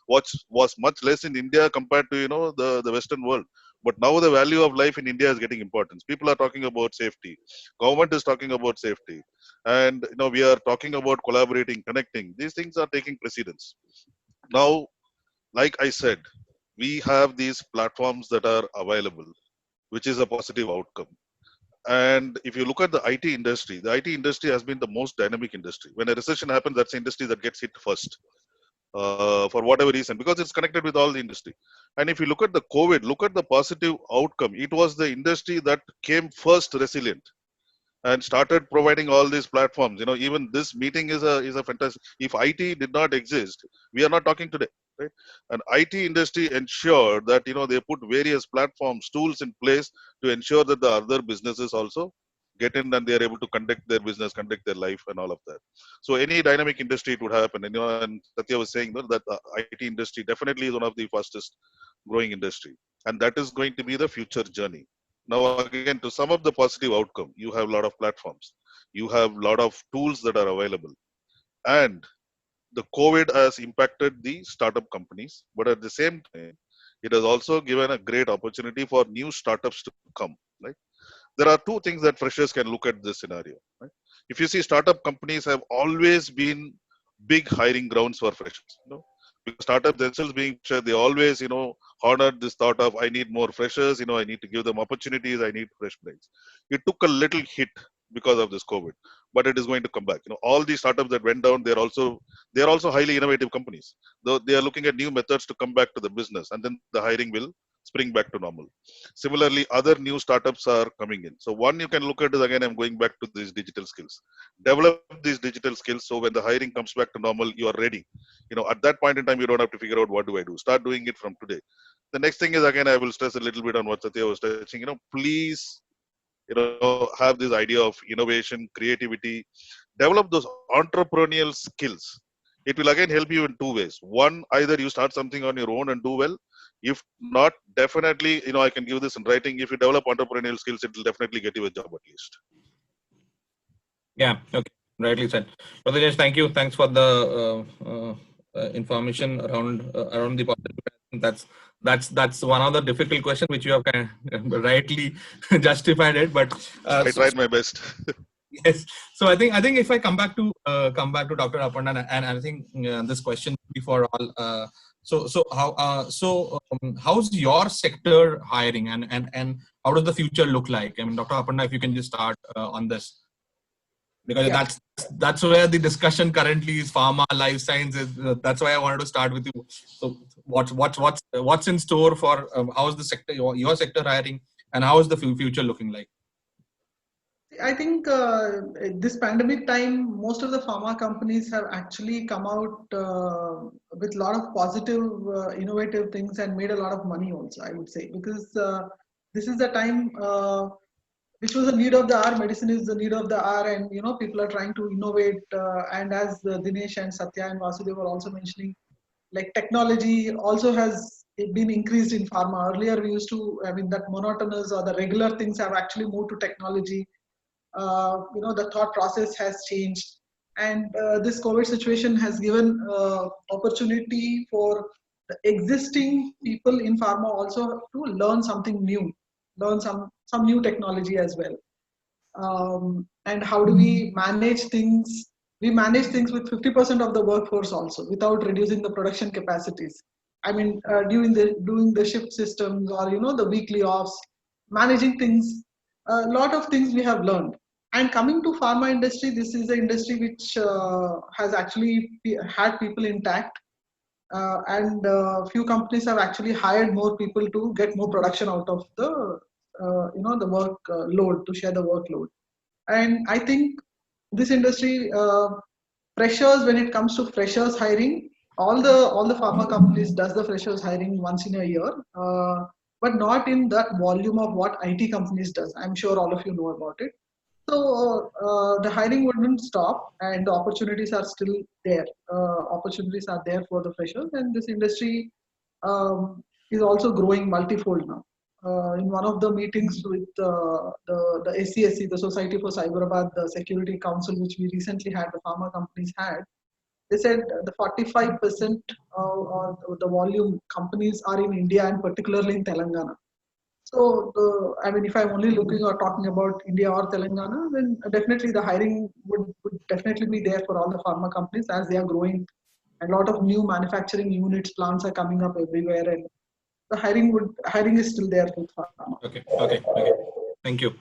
was much less in India compared to the Western world. But now the value of life in India is getting importance. People are talking about safety. Government is talking about safety, and we are talking about collaborating, connecting. These things are taking precedence. Now, like I said, we have these platforms that are available, which is a positive outcome. And if you look at the IT industry has been the most dynamic industry. When a recession happens, that's the industry that gets hit first, for whatever reason, because it's connected with all the industry. And if you look at the COVID, look at the positive outcome. It was the industry that came first resilient and started providing all these platforms. Even this meeting is a fantastic. If IT did not exist, we are not talking today, right? And IT industry ensured that they put various platforms, tools in place to ensure that the other businesses also get in and they are able to conduct their business, conduct their life, and all of that. So any dynamic industry, it would happen. And Satya was saying that the IT industry definitely is one of the fastest growing industry, and that is going to be the future journey. Now, again, to sum up the positive outcome, you have a lot of platforms, you have a lot of tools that are available, and the COVID has impacted the startup companies, but at the same time, it has also given a great opportunity for new startups to come. Right? There are two things that freshers can look at this scenario. Right? If you see, startup companies have always been big hiring grounds for freshers. Because startups themselves being freshers, they always, honored this thought of, I need more freshers, I need to give them opportunities, I need fresh brains. It took a little hit because of this COVID, but it is going to come back. All these startups that went down, they're also highly innovative companies. Though they are looking at new methods to come back to the business, and then the hiring will spring back to normal. Similarly, other new startups are coming in. So one you can look at is, again, I'm going back to these digital skills. Develop these digital skills so when the hiring comes back to normal, you are ready. At that point in time, you don't have to figure out what do I do. Start doing it from today. The next thing is, again, I will stress a little bit on what Satya was touching. Please, have this idea of innovation, creativity, develop those entrepreneurial skills. It will again help you in two ways. One, either you start something on your own and do well. If not, definitely, I can give this in writing. If you develop entrepreneurial skills, it will definitely get you a job at least. Yeah, okay, rightly said. So Dinesh, thank you. Thanks for the information around the positive. That's one of the difficult questions which you have kind of rightly justified it. But I tried my best. Yes. So I think if I come back to Dr. Aparna, and I think this question before all. How's your sector hiring, and how does the future look like? I mean, Dr. Aparna, if you can just start on this, because that's where the discussion currently is. Pharma, life sciences. That's why I wanted to start with you. So what's in store for how's the sector, your sector hiring, and how is the future looking like? I think this pandemic time, most of the pharma companies have actually come out with a lot of positive, innovative things and made a lot of money also, I would say, because this is the time which was the need of the hour. Medicine is the need of the hour, and people are trying to innovate. And as Dinesh and Satya and Vasudev were also mentioning, like technology also has been increased in pharma. Earlier we used to, that monotonous or the regular things have actually moved to technology. The thought process has changed, and this COVID situation has given opportunity for the existing people in pharma also to learn something new, learn some new technology as well. And how do we manage things? We manage things with 50% of the workforce also, without reducing the production capacities. Doing the shift systems, or the weekly offs, managing things, a lot of things we have learned. And coming to pharma industry, this is an industry which has actually had people intact, and few companies have actually hired more people to get more production out of the the work load, to share the workload. And I think this industry, freshers, when it comes to freshers hiring, all the pharma companies does the freshers hiring once in a year, but not in that volume of what IT companies does. I'm sure all of you know about it. So the hiring wouldn't stop, and the opportunities are still there. Opportunities are there for the freshers, and this industry is also growing multifold now. In one of the meetings with the SCSC, the Society for Cyberabad, the Security Council, which we recently had, the pharma companies had, they said the 45% of the volume companies are in India, and particularly in Telangana. So, I mean, if I'm only looking or talking about India or Telangana, then definitely the hiring would definitely be there for all the pharma companies as they are growing. A lot of new manufacturing units, plants are coming up everywhere, and the hiring is still there with pharma. Okay. Thank you.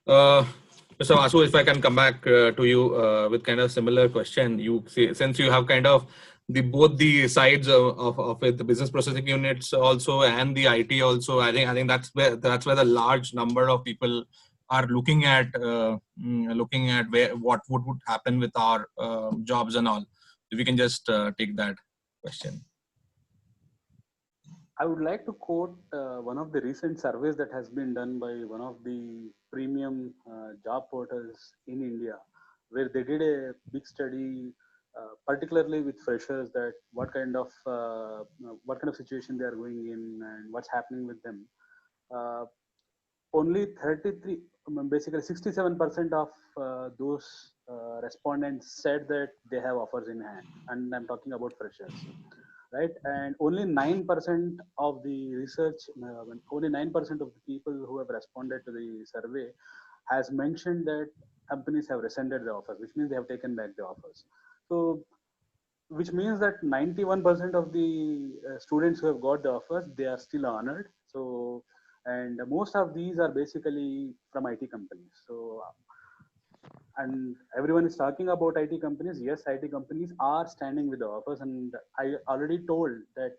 Mr. Vasu, if I can come back to you with kind of similar question. You see, since you have kind of both the sides of it, the business processing units also and the IT also. I think that's where the large number of people are looking at what would happen with our jobs and all. If we can just take that question. I would like to quote one of the recent surveys that has been done by one of the premium job portals in India, where they did a big study, particularly with freshers, that what kind of situation they are going in and what's happening with them. Only 33, basically 67% of those respondents said that they have offers in hand, and I'm talking about freshers. Right, and only 9% of the research, only 9% of the people who have responded to the survey has mentioned that companies have rescinded the offers, which means they have taken back the offers. So, which means that 91% of the students who have got the offers, they are still honored. So, and most of these are basically from IT companies. So, and everyone is talking about IT companies. Yes, IT companies are standing with the offers, and I already told that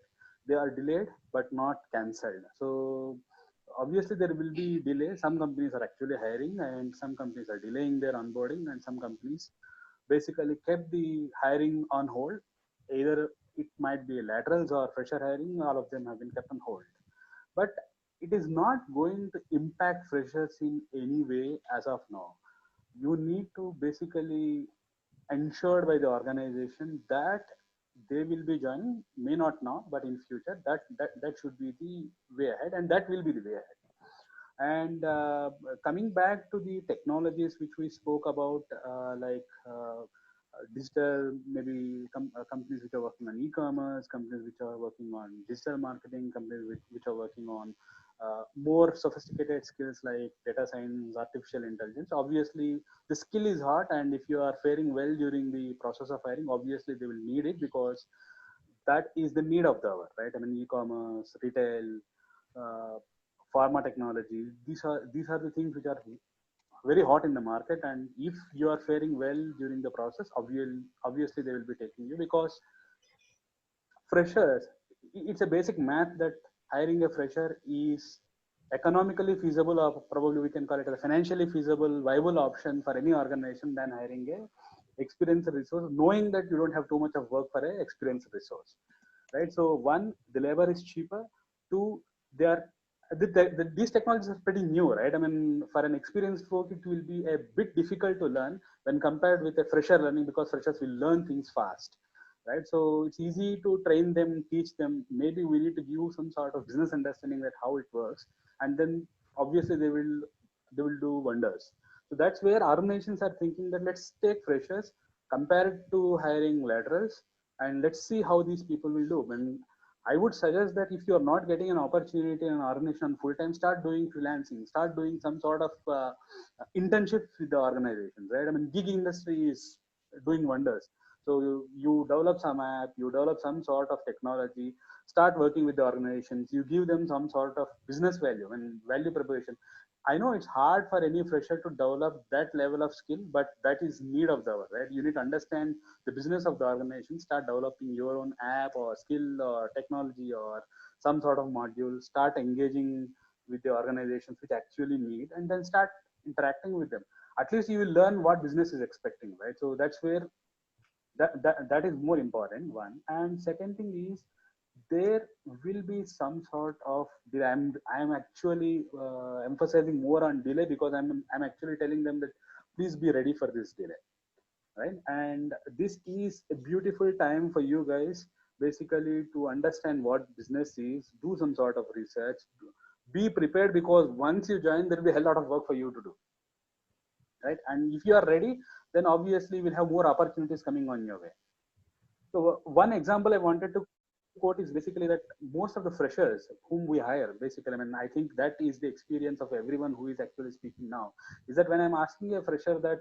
they are delayed but not cancelled. So obviously there will be delay. Some companies are actually hiring, and some companies are delaying their onboarding, and some companies basically kept the hiring on hold. Either it might be laterals or fresher hiring. All of them have been kept on hold. But it is not going to impact freshers in any way as of now. You need to basically ensure by the organization that they will be joining, may not now, but in future, that should be the way ahead, and that will be the way ahead. And coming back to the technologies which we spoke about, digital, maybe companies which are working on e-commerce, companies which are working on digital marketing, companies which are working on more sophisticated skills like data science, artificial intelligence. Obviously, the skill is hot, and if you are faring well during the process of hiring, obviously they will need it, because that is the need of the hour, right? I mean, e-commerce, retail, pharma technology. These are the things which are very hot in the market, and if you are faring well during the process, obviously they will be taking you, because freshers, it's a basic math that hiring a fresher is economically feasible, or probably we can call it a financially feasible, viable option for any organization than hiring a experienced resource, knowing that you don't have too much of work for a experienced resource, right? So one, the labor is cheaper. Two, they are these technologies are pretty new, right? I mean, for an experienced folk, it will be a bit difficult to learn when compared with a fresher learning, because freshers will learn things fast, right? So it's easy to train them, teach them. Maybe we need to give some sort of business understanding that how it works, and then obviously they will do wonders. So that's where organizations are thinking that let's take freshers, compare it to hiring laterals, and let's see how these people will do. And I would suggest that if you are not getting an opportunity in an organization full time, start doing freelancing, start doing some sort of internships with the organizations, right? I mean, gig industry is doing wonders. So you develop some app, you develop some sort of technology, start working with the organizations, you give them some sort of business value and value proposition. I know it's hard for any fresher to develop that level of skill, but that is need of the hour, right? You need to understand the business of the organization, start developing your own app or skill or technology or some sort of module, start engaging with the organizations which actually need, and then start interacting with them. At least you will learn what business is expecting, right? So that's where that is more important, one. And second thing is, there will be some sort of delay. I'm actually emphasizing more on delay, because I'm actually telling them that please be ready for this delay, right? And this is a beautiful time for you guys, basically, to understand what business is, do some sort of research, be prepared, because once you join, there will be a hell lot of work for you to do, right? And if you are ready, then obviously we'll have more opportunities coming on your way. So one example I wanted to quote is basically that most of the freshers whom we hire, basically, I mean, I think that is the experience of everyone who is actually speaking now, is that when I'm asking a fresher that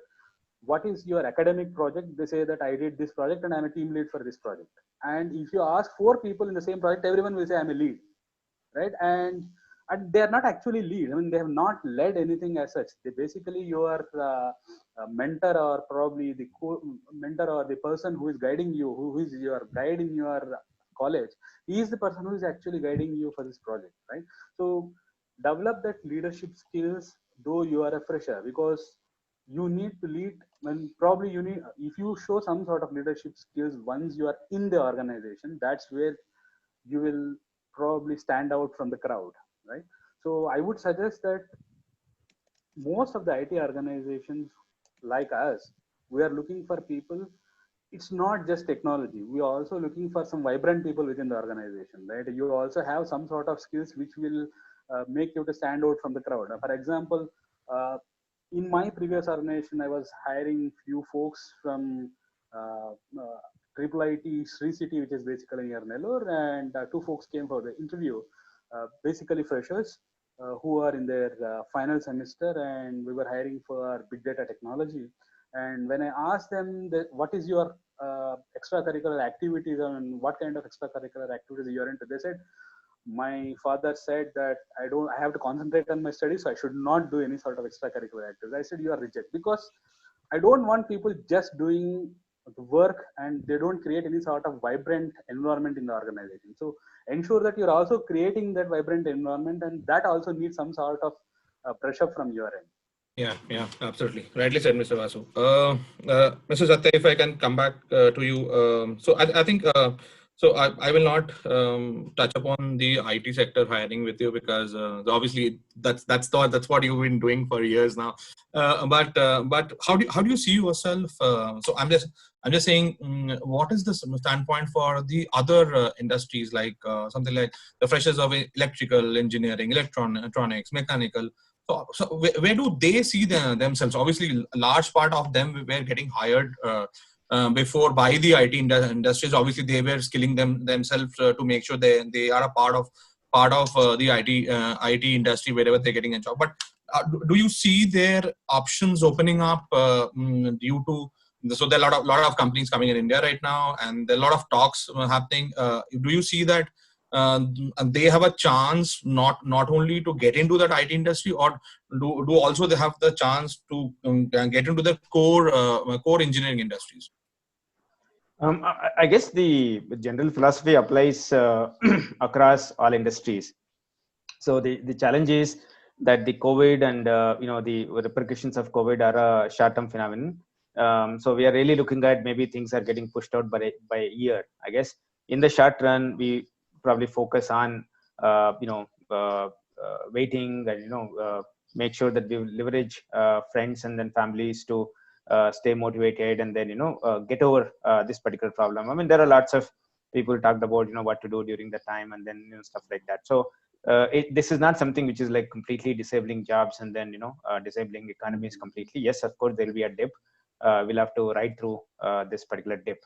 what is your academic project, they say that I did this project and I'm a team lead for this project. And if you ask 4 people in the same project, everyone will say I'm a lead, right? And they're not actually lead. I mean, they have not led anything as such. They basically, your mentor, or probably the mentor, or the person who is guiding you, who is your guide in your college, he is the person who is actually guiding you for this project, right? So develop that leadership skills, though you are a fresher, because you need to lead. When probably you need, if you show some sort of leadership skills once you are in the organization, that's where you will probably stand out from the crowd, right? So I would suggest that most of the IT organizations like us, we are looking for people. It's not just technology. We are also looking for some vibrant people within the organization, right? You also have some sort of skills which will make you to stand out from the crowd. For example, in my previous organization, I was hiring few folks from Triple IT Sri City, which is basically near Nellore, and 2 folks came for the interview, basically freshers who are in their final semester, and we were hiring for big data technology. And when I asked them that what is your extracurricular activities and what kind of extracurricular activities you are into, they said, my father said that I have to concentrate on my studies, so I should not do any sort of extracurricular activities. I said, you are reject, because I don't want people just doing the work and they don't create any sort of vibrant environment in the organization. So ensure that you're also creating that vibrant environment, and that also needs some sort of pressure from your end. Yeah, absolutely. Rightly said, Mr. Vasu. Mr. Satya, if I can come back to you. So I think, so I will not touch upon the IT sector hiring with you, because obviously that's what you've been doing for years now. But how do you see yourself? So I'm just saying, what is the standpoint for the other industries, like something like the freshers of electrical engineering, electronics, mechanical? So where do they see themselves? Obviously, a large part of them were getting hired before by the IT industries. Obviously, they were skilling themselves to make sure they are a part of the IT industry wherever they're getting a job. But do you see their options opening up due to? So there are a lot of companies coming in India right now, and there are a lot of talks happening. Do you see that they have a chance not only to get into that IT industry, or do also they have the chance to get into the core engineering industries? I guess the general philosophy applies across all industries. So the challenge is that the COVID and the repercussions of COVID are a short-term phenomenon. So we are really looking at maybe things are getting pushed out by a year. I guess in the short run, we probably focus on waiting and make sure that we leverage friends and then families to stay motivated, and then get over this particular problem. I mean, there are lots of people talked about what to do during the time, and then stuff like that. So this is not something which is like completely disabling jobs and then disabling economies completely. Yes, of course there will be a dip. We'll have to ride through this particular dip.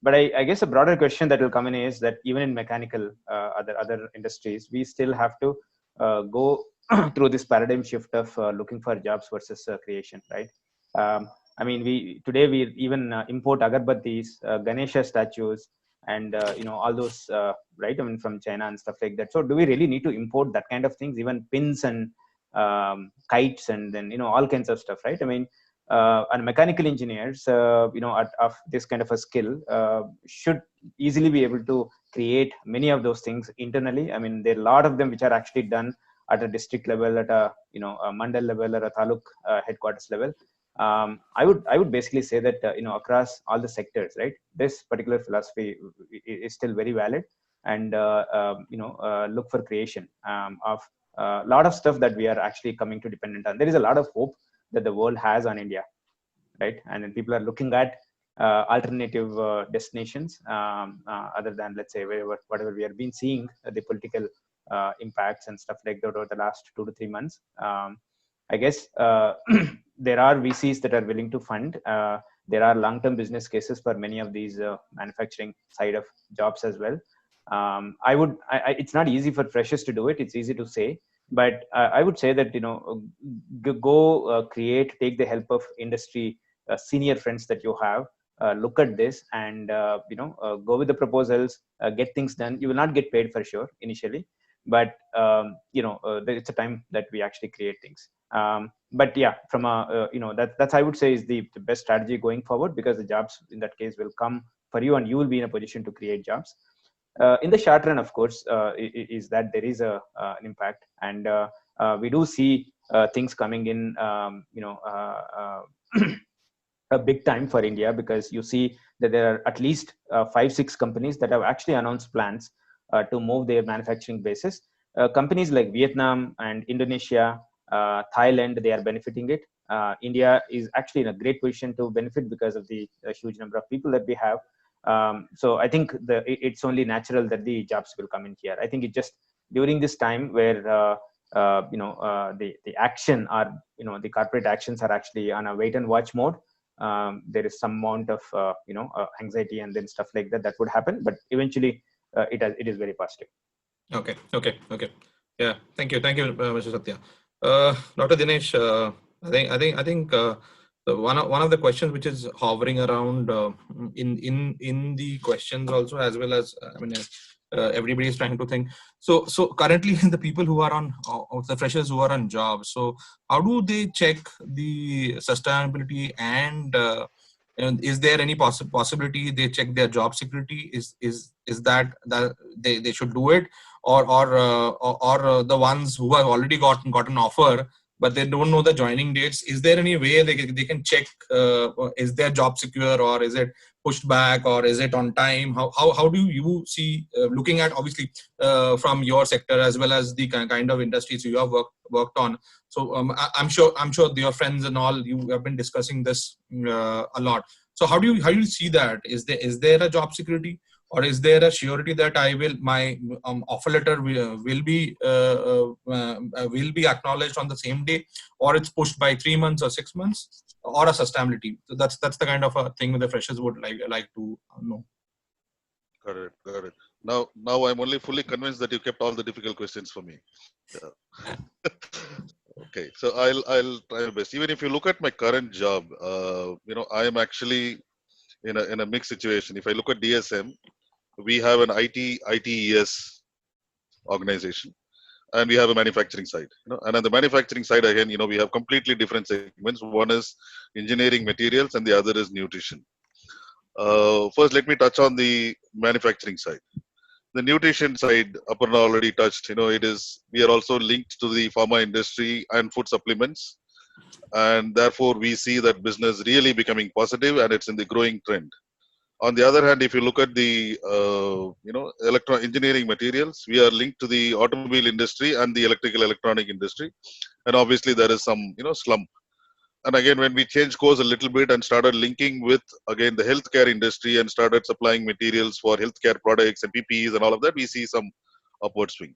But I guess a broader question that will come in is that even in mechanical other industries, we still have to go through this paradigm shift of looking for jobs versus creation, right? I mean, we even import agarbattis, Ganesha statues, and all those, right? I mean, from China and stuff like that. So do we really need to import that kind of things, even pins and kites, and then all kinds of stuff, right? I mean, and mechanical engineers, of this kind of a skill, should easily be able to create many of those things internally. I mean, there are a lot of them which are actually done at a district level, at a a mandal level, or a taluk headquarters level. I would basically say that across all the sectors, right, this particular philosophy is still very valid, and look for creation of a lot of stuff that we are actually coming to dependent on. There is a lot of hope that the world has on India, right? And then people are looking at alternative destinations, other than, let's say, whatever we have been seeing, the political impacts and stuff like that over the last 2 to 3 months. I guess there are VCs that are willing to fund. There are long-term business cases for many of these manufacturing side of jobs as well. It's not easy for freshers to do it. It's easy to say, but I would say that go create, take the help of industry senior friends that you have. Look at this and go with the proposals, get things done. You will not get paid for sure initially, but it's a time that we actually create things. But yeah, from a that's I would say is the best strategy going forward, because the jobs in that case will come for you, and you will be in a position to create jobs. In the short run, of course, is that there is an impact, and we do see things coming in, a big time for India, because you see that there are at least 5-6 companies that have actually announced plans to move their manufacturing bases. Companies like Vietnam and Indonesia, Thailand, they are benefiting it. India is actually in a great position to benefit because of the huge number of people that we have. So I think it's only natural that the jobs will come in here. I think it just during this time where the action are the corporate actions are actually on a wait and watch mode. There is some amount of anxiety and then stuff like that would happen, but eventually it is very positive. Okay. Yeah, thank you, Mr. Satya. Dr. Dinesh, I think one of the questions which is hovering around in the questions also, as well as everybody is trying to think. So currently the people who are on the freshers who are on jobs, so how do they check the sustainability, and is there any possibility they check their job security? Is that they should do it, or the ones who have already gotten an offer but they don't know the joining dates? Is there any way they can check is their job secure, or is it pushed back, or is it on time? How do you see, looking at obviously from your sector as well as the kind of industries you have worked on? So I'm sure your friends and all, you have been discussing this a lot. So how do you see that? Is there a job security, or is there a surety that my offer letter will be acknowledged on the same day, or it's pushed by 3 months or 6 months, or a sustainability? So that's the kind of a thing the freshers would like to know. Got it. Now I'm only fully convinced that you kept all the difficult questions for me. Yeah. Okay, so I'll try my best. Even if you look at my current job, I am actually in a mixed situation. If I look at DSM, we have an ITES organization, and we have a manufacturing side. And on the manufacturing side, again, we have completely different segments. One is engineering materials, and the other is nutrition. First, let me touch on the manufacturing side. The nutrition side, Aparna already touched. We are also linked to the pharma industry and food supplements, and therefore we see that business really becoming positive, and it's in the growing trend. On the other hand, if you look at the engineering materials, we are linked to the automobile industry and the electrical electronic industry, and obviously there is some slump. And again, when we changed course a little bit and started linking with, again, the healthcare industry and started supplying materials for healthcare products and PPEs and all of that, we see some upward swing.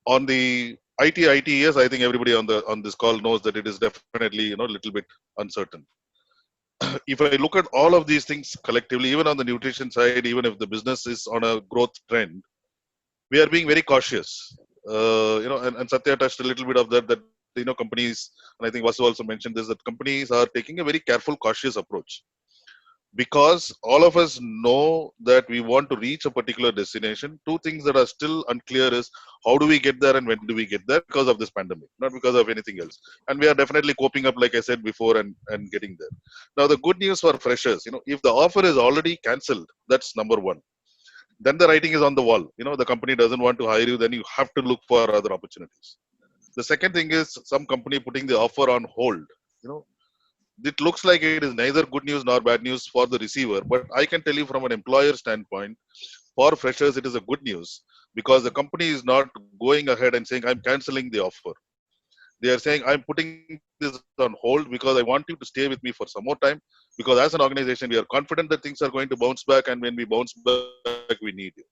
On the ITES, I think everybody on this call knows that it is definitely, a little bit uncertain. If I look at all of these things collectively, even on the nutrition side, even if the business is on a growth trend, we are being very cautious. And Satya touched a little bit of that companies, and I think Vasu also mentioned this, that companies are taking a very careful, cautious approach. because all of us know that we want to reach a particular destination. Two things that are still unclear is how do we get there and when do we get there, because of this pandemic, not because of anything else. And we are definitely coping up, like I said before, and getting there. Now, the good news for freshers, if the offer is already cancelled, that's number one. Then the writing is on the wall. The company doesn't want to hire you, then you have to look for other opportunities. The second thing is some company putting the offer on hold. You know, it looks like it is neither good news nor bad news for the receiver, but I can tell you from an employer standpoint, for freshers it is a good news, because the company is not going ahead and saying I'm canceling the offer. They are saying I'm putting this on hold because I want you to stay with me for some more time, because as an organization we are confident that things are going to bounce back, and when we bounce back we need you.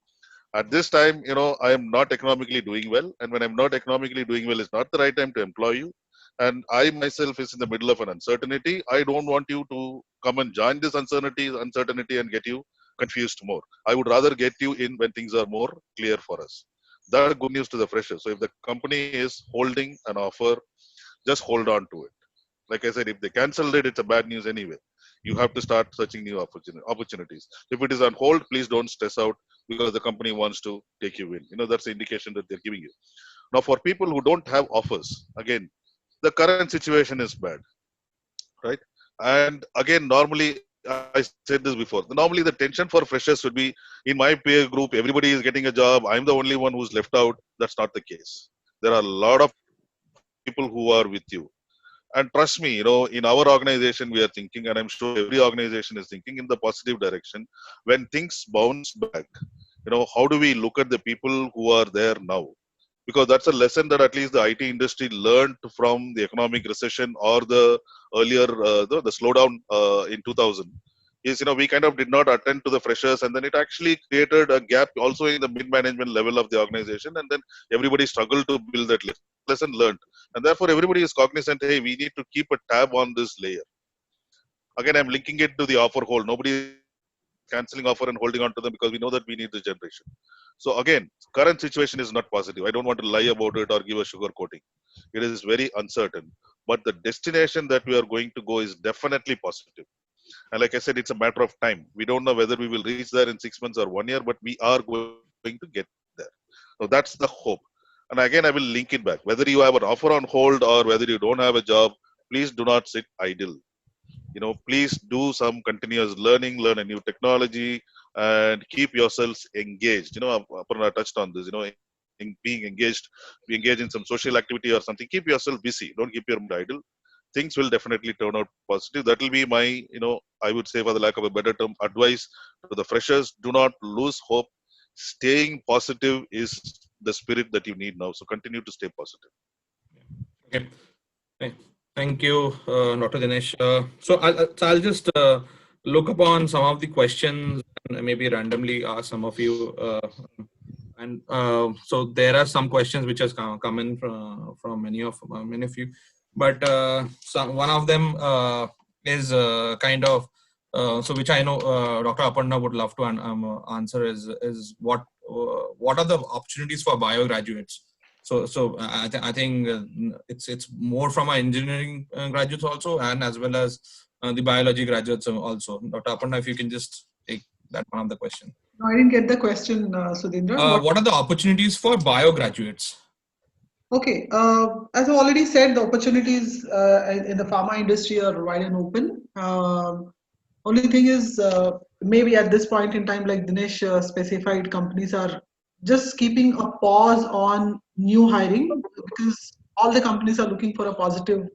At this time, I am not economically doing well, and when I'm not economically doing well, it's not the right time to employ you. And I myself is in the middle of an uncertainty. I don't want you to come and join this uncertainty and get you confused more. I would rather get you in when things are more clear for us. That's good news to the freshers. So if the company is holding an offer, just hold on to it. Like I said, if they cancelled it, it's a bad news anyway. You have to start searching new opportunities. If it is on hold, please don't stress out, because the company wants to take you in. That's the indication that they're giving you. Now, for people who don't have offers, again, the current situation is bad, right? And again, normally, I said this before, normally the tension for freshers would be, in my peer group, everybody is getting a job, I'm the only one who's left out. That's not the case. There are a lot of people who are with you. And trust me, in our organization, we are thinking, and I'm sure every organization is thinking in the positive direction. When things bounce back, how do we look at the people who are there now? Because that's a lesson that at least the IT industry learned from the economic recession, or the earlier, the slowdown in 2000. Is, we kind of did not attend to the freshers, and then it actually created a gap also in the mid management level of the organization, and then everybody struggled to build that lesson learned. And therefore everybody is cognizant, hey, we need to keep a tab on this layer. Again, I'm linking it to the offer hold. Nobody is canceling offer and holding on to them, because we know that we need this generation. So again, current situation is not positive. I don't want to lie about it or give a sugar coating. It is very uncertain, but the destination that we are going to go is definitely positive. And like I said, it's a matter of time. We don't know whether we will reach there in 6 months or 1 year, but we are going to get there. So that's the hope. And again, I will link it back. Whether you have an offer on hold or whether you don't have a job, please do not sit idle. Please do some continuous learning, learn a new technology, and keep yourselves engaged. Aparna touched on this, being engaged, be engaged in some social activity or something. Keep yourself busy. Don't keep your mind idle. Things will definitely turn out positive. That will be my, I would say, for the lack of a better term, advice to the freshers. Do not lose hope. Staying positive is the spirit that you need now. So continue to stay positive. Okay. Okay. Thank you, Dr. Dinesh. So I'll just look upon some of the questions and maybe randomly ask some of you. So there are some questions which has come in from many of you, but one of them is kind of so which I know Dr. Aparna would love to answer is what are the opportunities for bio graduates? So I think it's more from our engineering graduates also, and as well as the biology graduates also. Dr. Aparna, if you can just take that one of the question. No, I didn't get the question, Sudhindra. What are the opportunities for bio graduates? Okay, as I already said, the opportunities in the pharma industry are wide and open. Only thing is, maybe at this point in time, like Dinesh specified, companies are just keeping a pause on new hiring, because all the companies are looking for a positive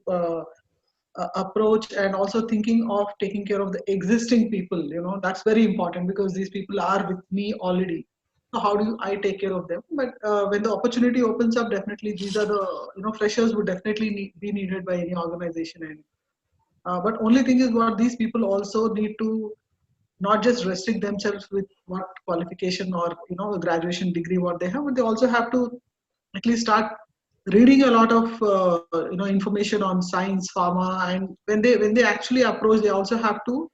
approach, and also thinking of taking care of the existing people. That's very important, because these people are with me already. So how do I take care of them? But when the opportunity opens up, definitely these are the freshers would definitely be needed by any organization. And but only thing is, what these people also need to not just restrict themselves with what qualification or a graduation degree what they have, but they also have to at least start reading a lot of information on science, pharma, and when they actually approach, they also have to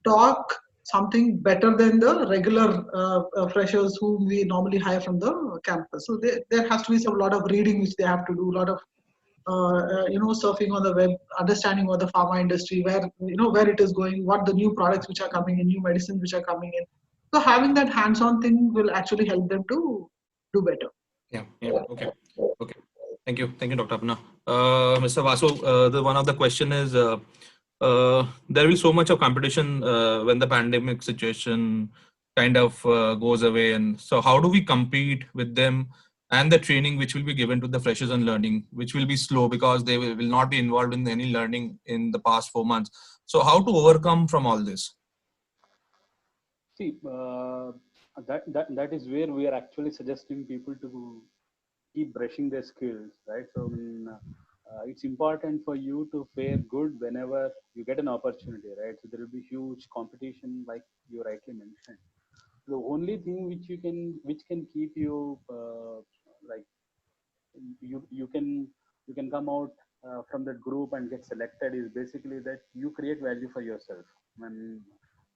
talk something better than the regular freshers whom we normally hire from the campus. So there has to be some lot of reading which they have to do, a lot of surfing on the web, understanding what the pharma industry, where it is going, what the new products which are coming in, new medicines which are coming in. So having that hands-on thing will actually help them to do better. Yeah. Okay. Thank you, Dr. Aparna. Mr. Vasu, one of the question is, there will be so much of competition when the pandemic situation kind of goes away, and so how do we compete with them and the training which will be given to the freshers and learning, which will be slow because they will not be involved in any learning in the past 4 months. So how to overcome from all this? See, that is where we are actually suggesting people to keep brushing their skills, right? So it's important for you to fare good whenever you get an opportunity, right? So there will be huge competition, like you rightly mentioned. The only thing which can keep you like you can come out from that group and get selected is basically that you create value for yourself. And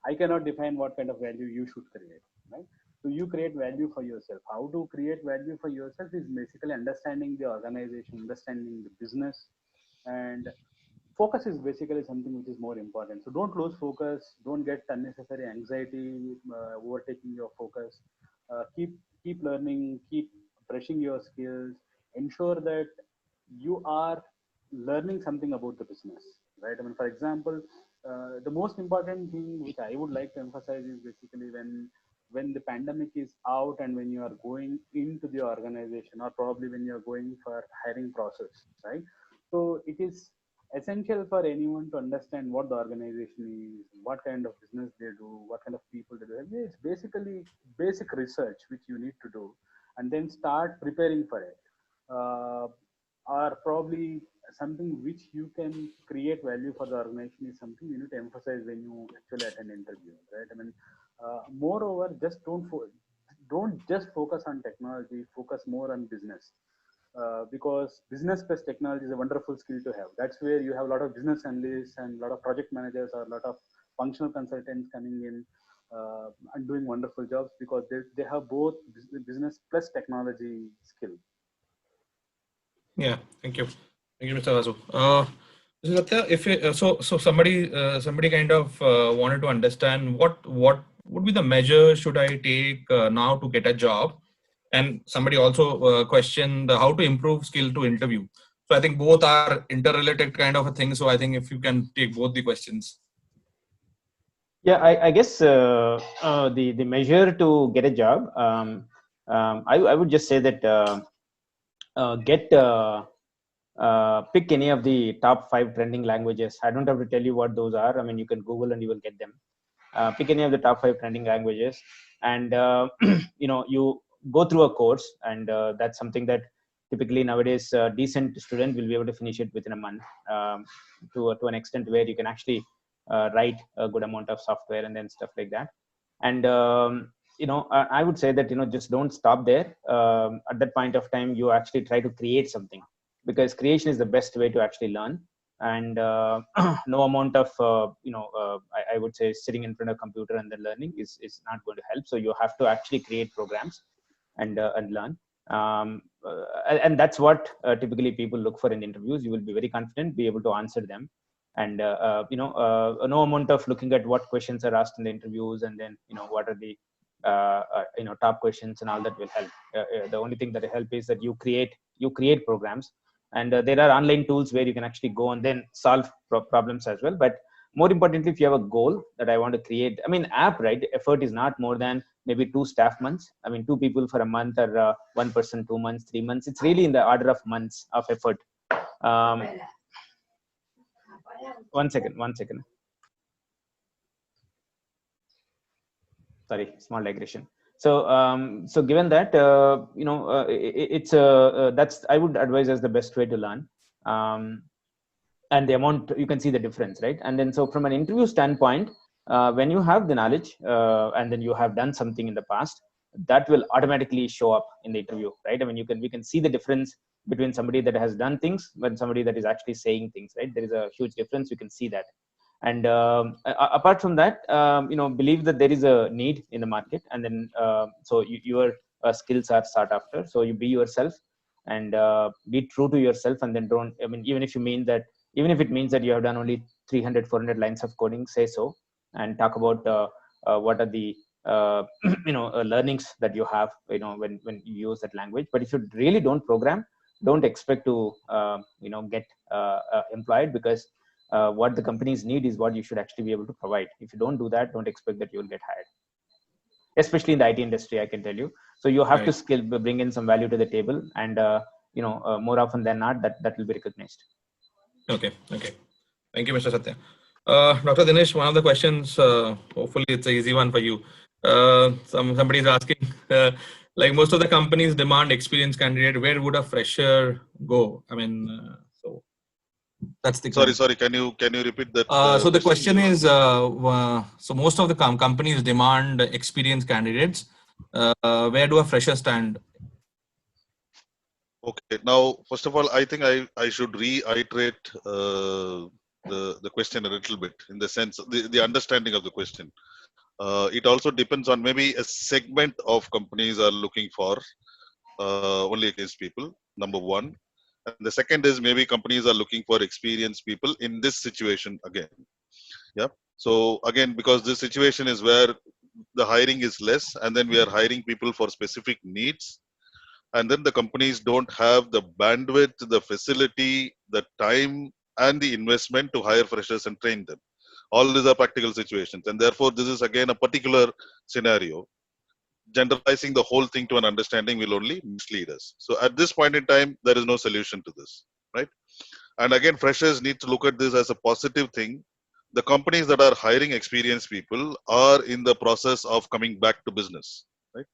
I cannot define what kind of value you should create, right? So you create value for yourself. How to create value for yourself is basically understanding the organization, understanding the business, and focus is basically something which is more important. So don't lose focus. Don't get unnecessary anxiety overtaking your focus. Keep learning. Keep brushing your skills. Ensure that you are learning something about the business, right? I mean, for example, the most important thing which I would like to emphasize is basically when the pandemic is out and when you are going into the organization, or probably when you are going for hiring process, right? So it is essential for anyone to understand what the organization is, what kind of business they do, what kind of people they do. It's basically basic research which you need to do, and then start preparing for it. Or probably something which you can create value for the organization is something you need to emphasize when you actually attend interview, right? I mean, moreover, just don't just focus on technology. Focus more on business. Because business plus technology is a wonderful skill to have. That's where you have a lot of business analysts and a lot of project managers or a lot of functional consultants coming in and doing wonderful jobs because they have both business plus technology skill. Yeah, thank you, Mr. Vasu. Satya, if so somebody kind of wanted to understand what would be the measure should I take now to get a job, and somebody also questioned how to improve skill to interview. So I think both are interrelated kind of a thing. So I think if you can take both the questions. Yeah, I guess the measure to get a job, I would just say that get pick any of the top 5 trending languages. I don't have to tell you what those are. I mean, you can Google and you will get them. Pick any of the top 5 trending languages, and you go through a course, and that's something that typically nowadays decent student will be able to finish it within a month, to an extent where you can actually write a good amount of software and then stuff like that. And I would say that just don't stop there. At that point of time, you actually try to create something, because creation is the best way to actually learn. And no amount of I would say sitting in front of a computer and then learning is not going to help. So you have to actually create programs and learn. And that's what typically people look for in interviews. You will be very confident, be able to answer them. And no amount of looking at what questions are asked in the interviews and then what are the top questions and all that will help. The only thing that will help is that you create programs, and there are online tools where you can actually go and then solve problems as well. But more importantly, if you have a goal that I want to create, I mean, app, right, effort is not more than maybe 2 staff months. I mean, 2 people for a month, or 1 person 2 months, 3 months. It's really in the order of months of effort. One second. Sorry, small digression. So given that, it's that's, I would advise, as the best way to learn. And the amount, you can see the difference, right? And then, so from an interview standpoint, when you have the knowledge and then you have done something in the past, that will automatically show up in the interview, right? I mean, we can see the difference between somebody that has done things and somebody that is actually saying things, right? There is a huge difference. You can see that. And apart from that, believe that there is a need in the market, and then so your skills are sought after. So you be yourself, and be true to yourself. And then don't, I mean, even if it means that you have done only 300, 400 lines of coding, say so, and talk about what are the learnings that you have, when you use that language. But if you really don't program, don't expect to get employed, because what the companies need is what you should actually be able to provide. If you don't do that, don't expect that you will get hired, especially in the IT industry, I can tell you. So you have to bring in some value to the table, and more often than not, that will be recognized. Okay. Thank you, Mr. Satya. Dr. Dinesh, one of the questions, hopefully it's an easy one for you. Somebody is asking, like most of the companies demand experienced candidate, where would a fresher go? I mean, so that's the Sorry. Can you repeat that? So the question is, so most of the companies demand experienced candidates. Where do a fresher stand? Okay. Now, first of all, I think I should reiterate the question a little bit, in the sense the understanding of the question. It also depends on, maybe a segment of companies are looking for only against people, number one. And the second is, maybe companies are looking for experienced people in this situation again. Yeah. So again, because this situation is where the hiring is less, and then we are hiring people for specific needs, and then the companies don't have the bandwidth, the facility, the time, and the investment to hire freshers and train them. All these are practical situations, and therefore this is again a particular scenario. Generalizing the whole thing to an understanding will only mislead us. So at this point in time, there is no solution to this, right? And again, freshers need to look at this as a positive thing. The companies that are hiring experienced people are in the process of coming back to business, right?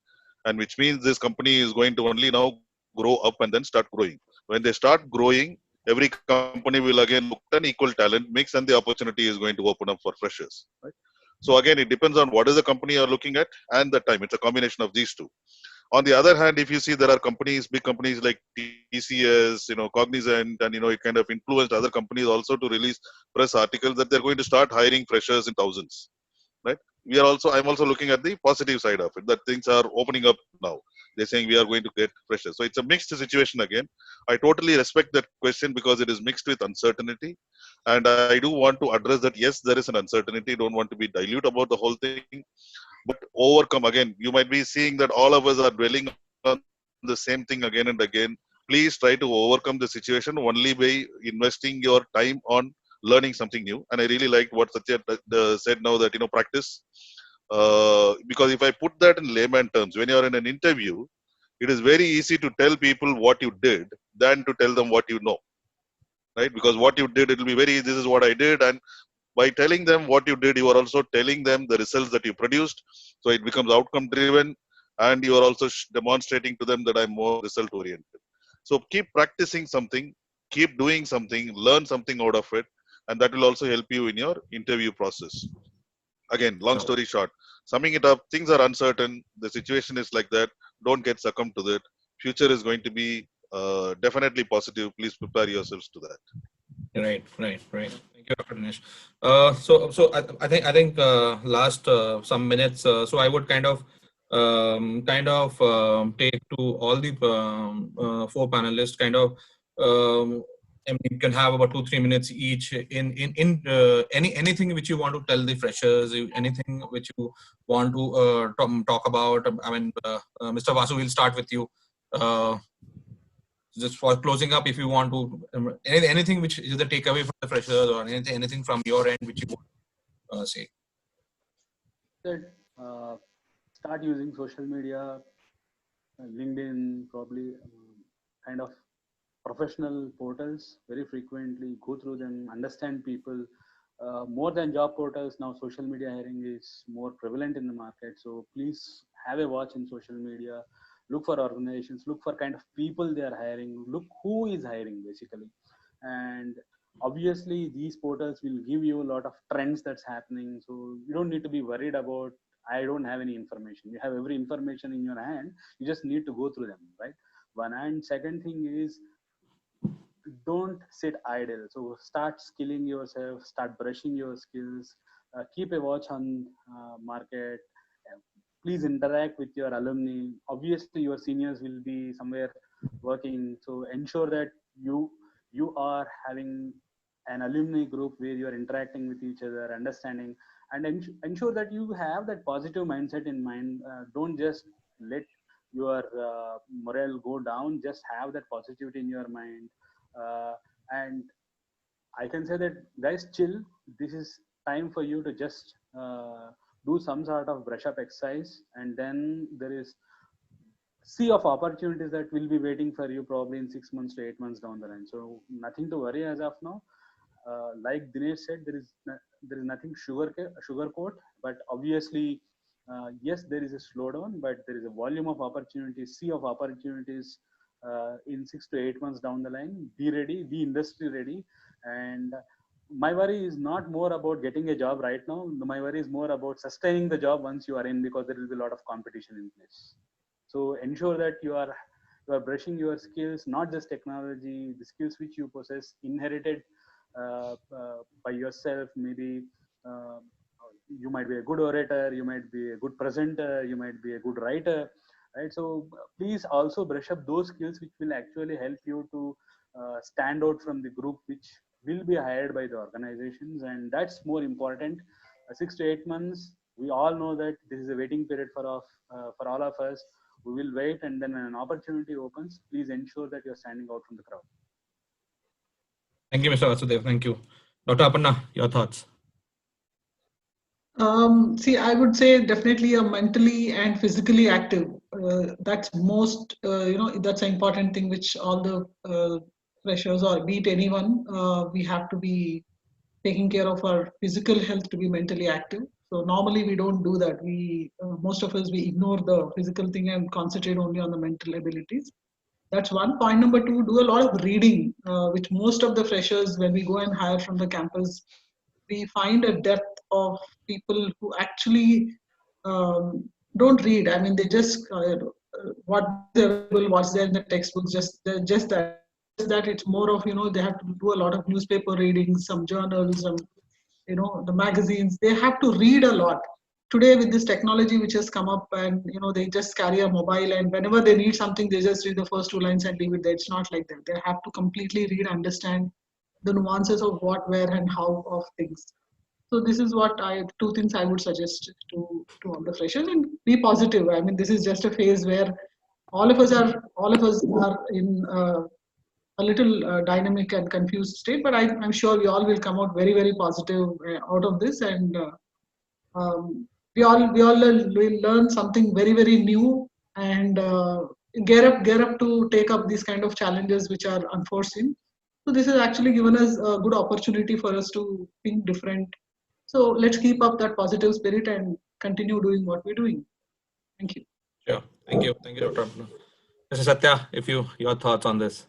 And which means this company is going to only now grow up and then start growing. When they start growing, every company will again look at an equal talent mix, and the opportunity is going to open up for freshers, right? So again, it depends on what is the company you're looking at and the time. It's a combination of these two. On the other hand, if you see, there are companies, big companies like TCS, Cognizant, and it kind of influenced other companies also to release press articles that they're going to start hiring freshers in thousands, right? I'm also looking at the positive side of it, that things are opening up now. They're saying we are going to get freshers. So it's a mixed situation again. I totally respect that question, because it is mixed with uncertainty. And I do want to address that, yes, there is an uncertainty. Don't want to be dilute about the whole thing. But overcome, again, you might be seeing that all of us are dwelling on the same thing again and again. Please try to overcome the situation only by investing your time on learning something new. And I really liked what Satya said now, that practice. Because if I put that in layman terms, when you are in an interview, it is very easy to tell people what you did than to tell them what you know, right? Because what you did, it will be very, this is what I did, and by telling them what you did, you are also telling them the results that you produced. So it becomes outcome driven, and you are also demonstrating to them that I'm more result oriented. So keep practicing something, keep doing something, learn something out of it, and that will also help you in your interview process. Again, long story short, summing it up, things are uncertain. The situation is like that. Don't get succumbed to that. Future is going to be definitely positive. Please prepare yourselves to that. Right. Thank you, Dr. Dinesh. So I think last some minutes. So I would kind of take to all the four panelists. I mean, you can have about 2-3 minutes each in anything which you want to tell the freshers, anything which you want to talk about. I mean, Mr. Vasu, we'll start with you. Just for closing up, if you want to, anything which is the takeaway from the freshers, or anything from your end which you would say. Start using social media, LinkedIn, probably kind of professional portals very frequently. Go through them, understand people. More than job portals, now social media hiring is more prevalent in the market. So please have a watch in social media. Look for organizations, look for kind of people they are hiring, look who is hiring basically. And obviously these portals will give you a lot of trends that's happening. So you don't need to be worried about, I don't have any information. You have every information in your hand. You just need to go through them, right? One. And second thing is, don't sit idle. So start skilling yourself, start brushing your skills, keep a watch on market. Please interact with your alumni. Obviously your seniors will be somewhere working. So ensure that you are having an alumni group where you are interacting with each other, understanding, and ensure that you have that positive mindset in mind. Don't just let your morale go down. Just have that positivity in your mind. And I can say that, guys, chill. This is time for you to just do some sort of brush up exercise, and then there is sea of opportunities that will be waiting for you probably in 6 months to 8 months down the line. So nothing to worry as of now. Like Dinesh said, there is nothing sugarcoat, but obviously, yes, there is a slowdown, but there is a volume of opportunities, sea of opportunities in 6 to 8 months down the line. Be ready, be industry ready, and my worry is not more about getting a job right now. My worry is more about sustaining the job once you are in, because there will be a lot of competition in place. So ensure that you are brushing your skills, not just technology, the skills which you possess, inherited by yourself. Maybe uh, you might be a good orator, you might be a good presenter, you might be a good writer, right? So please also brush up those skills which will actually help you to stand out from the group which will be hired by the organizations, and that's more important. 6 to 8 months, we all know that this is a waiting period for all of us. We will wait, and then when an opportunity opens, please ensure that you're standing out from the crowd. Thank you, Mr. Vasudev. Thank you. Dr. Aparna, your thoughts. See, I would say definitely a mentally and physically active. That's most, that's an important thing which all the freshers or be it anyone, we have to be taking care of our physical health to be mentally active. So normally we don't do that. Most of us, we ignore the physical thing and concentrate only on the mental abilities. That's one. Point number two, do a lot of reading, which most of the freshers, when we go and hire from the campus, we find a depth of people who actually don't read. I mean, they just what's available, what's there in the textbooks, just that. Just that it's more of, they have to do a lot of newspaper reading, some journals, some, the magazines. They have to read a lot. Today, with this technology which has come up, and they just carry a mobile, and whenever they need something, they just read the first two lines and leave it there. It's not like that. They have to completely read, understand the nuances of what, where, and how of things. So this is what two things I would suggest to all the freshers, and be positive. I mean, this is just a phase where all of us are in a little dynamic and confused state, but I'm sure we all will come out very, very positive out of this, and we all will learn something very, very new, and gear up to take up these kind of challenges which are unforeseen. So this has actually given us a good opportunity for us to think different. So let's keep up that positive spirit and continue doing what we're doing. Thank you. Sure. Thank you. Thank you, Dr. Aparna. Mr. Satya, your thoughts on this.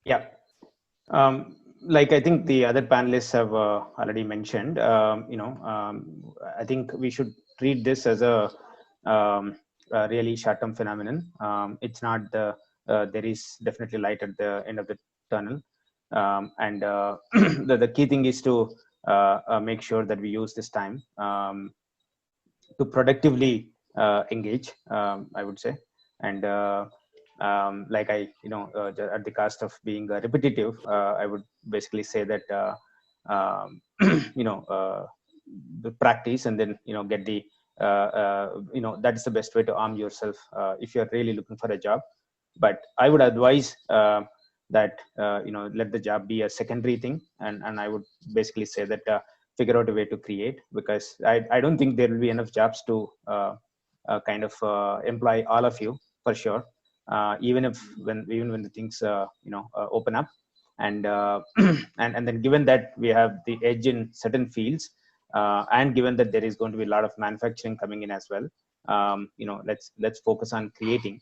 Yeah. Like I think the other panelists have already mentioned, I think we should treat this as a really short-term phenomenon. It's not there is definitely light at the end of the tunnel. And the key thing is to make sure that we use this time to productively engage, I would say. And like at the cost of being repetitive, I would basically say that the practice, and then get the that's the best way to arm yourself if you're really looking for a job. But I would advise that let the job be a secondary thing, and I would basically say that figure out a way to create, because I don't think there will be enough jobs to kind of employ all of you for sure. Even when the things open up, and and then given that we have the edge in certain fields, and given that there is going to be a lot of manufacturing coming in as well, let's focus on creating.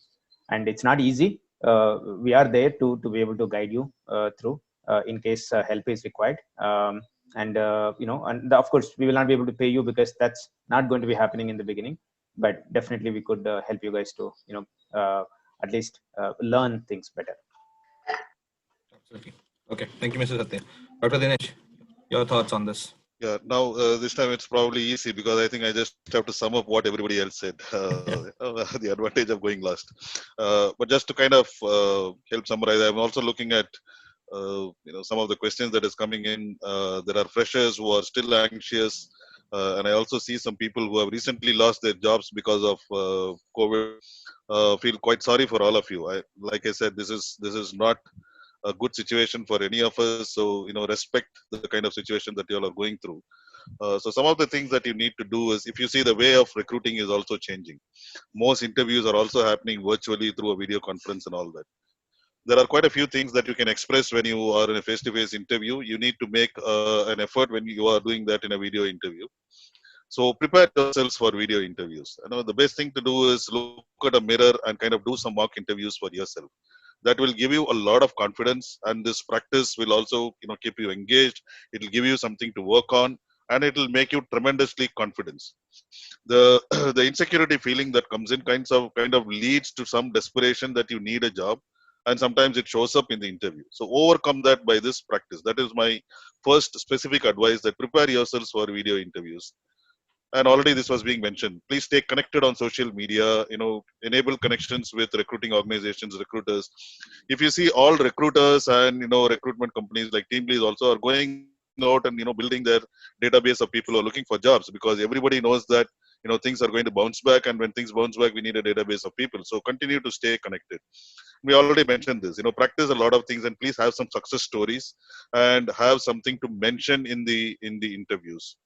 And it's not easy. We are there to be able to guide you through in case help is required. And of course we will not be able to pay you, because that's not going to be happening in the beginning, but definitely we could help you guys to at least learn things better. Absolutely. Okay. Thank you, Mr. Satya. Dr. Dinesh, your thoughts on this. Yeah, now this time it's probably easy because I think I just have to sum up what everybody else said. The advantage of going last. But just to kind of help summarize, I'm also looking at some of the questions that is coming in. There are freshers who are still anxious, and I also see some people who have recently lost their jobs because of COVID. Feel quite sorry for all of you. Like I said, this is not a good situation for any of us. So respect the kind of situation that you all are going through. So some of the things that you need to do is, if you see, the way of recruiting is also changing. Most interviews are also happening virtually through a video conference and all that. There are quite a few things that you can express when you are in a face-to-face interview. You need to make an effort when you are doing that in a video interview. So prepare yourselves for video interviews. The best thing to do is look at a mirror and kind of do some mock interviews for yourself. That will give you a lot of confidence, and this practice will also keep you engaged. It will give you something to work on, and it will make you tremendously confident. The the insecurity feeling that comes in kind of leads to some desperation that you need a job, and sometimes it shows up in the interview. So overcome that by this practice. That is my first specific advice, that prepare yourselves for video interviews. And already this was being mentioned. Please stay connected on social media, enable connections with recruiting organizations, recruiters. If you see, all recruiters and recruitment companies like Teamlead also are going out and building their database of people who are looking for jobs, because everybody knows that things are going to bounce back, and when things bounce back, we need a database of people. So continue to stay connected. We already mentioned this, practice a lot of things, and please have some success stories and have something to mention in the interviews.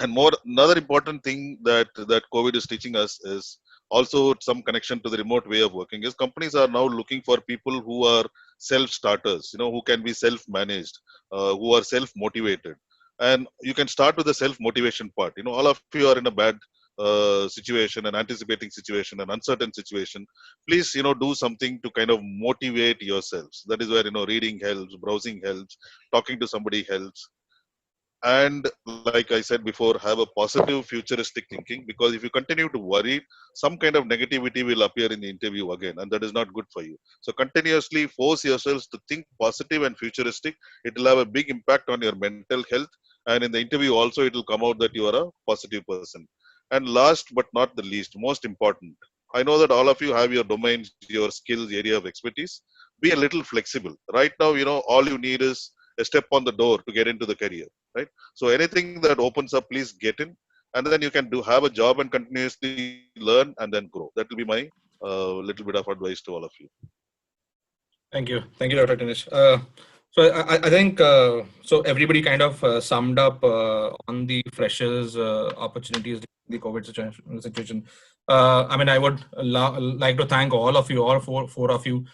And another important thing that COVID is teaching us is also some connection to the remote way of working. Is companies are now looking for people who are self starters, who can be self managed, who are self motivated. And you can start with the self motivation part. All of you are in a bad situation, an anticipating situation, an uncertain situation. Please do something to kind of motivate yourselves. That is where reading helps, browsing helps, talking to somebody helps. And like I said before, have a positive futuristic thinking, because if you continue to worry, some kind of negativity will appear in the interview again, and that is not good for you. So continuously force yourselves to think positive and futuristic. It will have a big impact on your mental health, and in the interview also it will come out that you are a positive person. And last but not the least, most important, I know that all of you have your domains, your skills, area of expertise. Be a little flexible. Right now, all you need is a step on the door to get into the career, right? So anything that opens up, please get in, and then you can have a job and continuously learn and then grow. That will be my little bit of advice to all of you. Thank you, Dr. Dinesh. So I think so everybody kind of summed up on the freshers opportunities in the COVID situation. I mean, I would like to thank all of you, all four of you,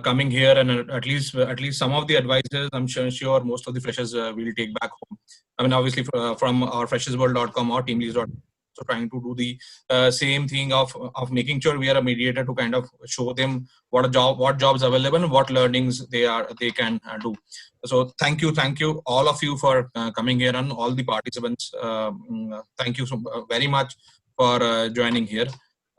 coming here, and at least some of the advices I'm sure most of the freshers will take back home. I mean, obviously from our freshersworld.com or teamleads.com, so trying to do the same thing of making sure we are a mediator to kind of show them what jobs are available and what learnings they can do. So thank you all of you for coming here, and all the participants. Thank you so very much for joining here.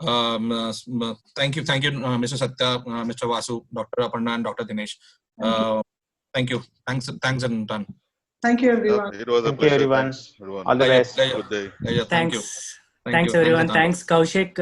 Thank you, Mr. Satya, Mr. Vasu, Dr. Aparna, and Dr. Dinesh. Thank you. Thanks and done. Thank you, everyone. It was a Thank you, pleasure. everyone. Thanks, everyone. All the best. Good day. Thank you. Thanks, everyone. Thanks, Kaushik,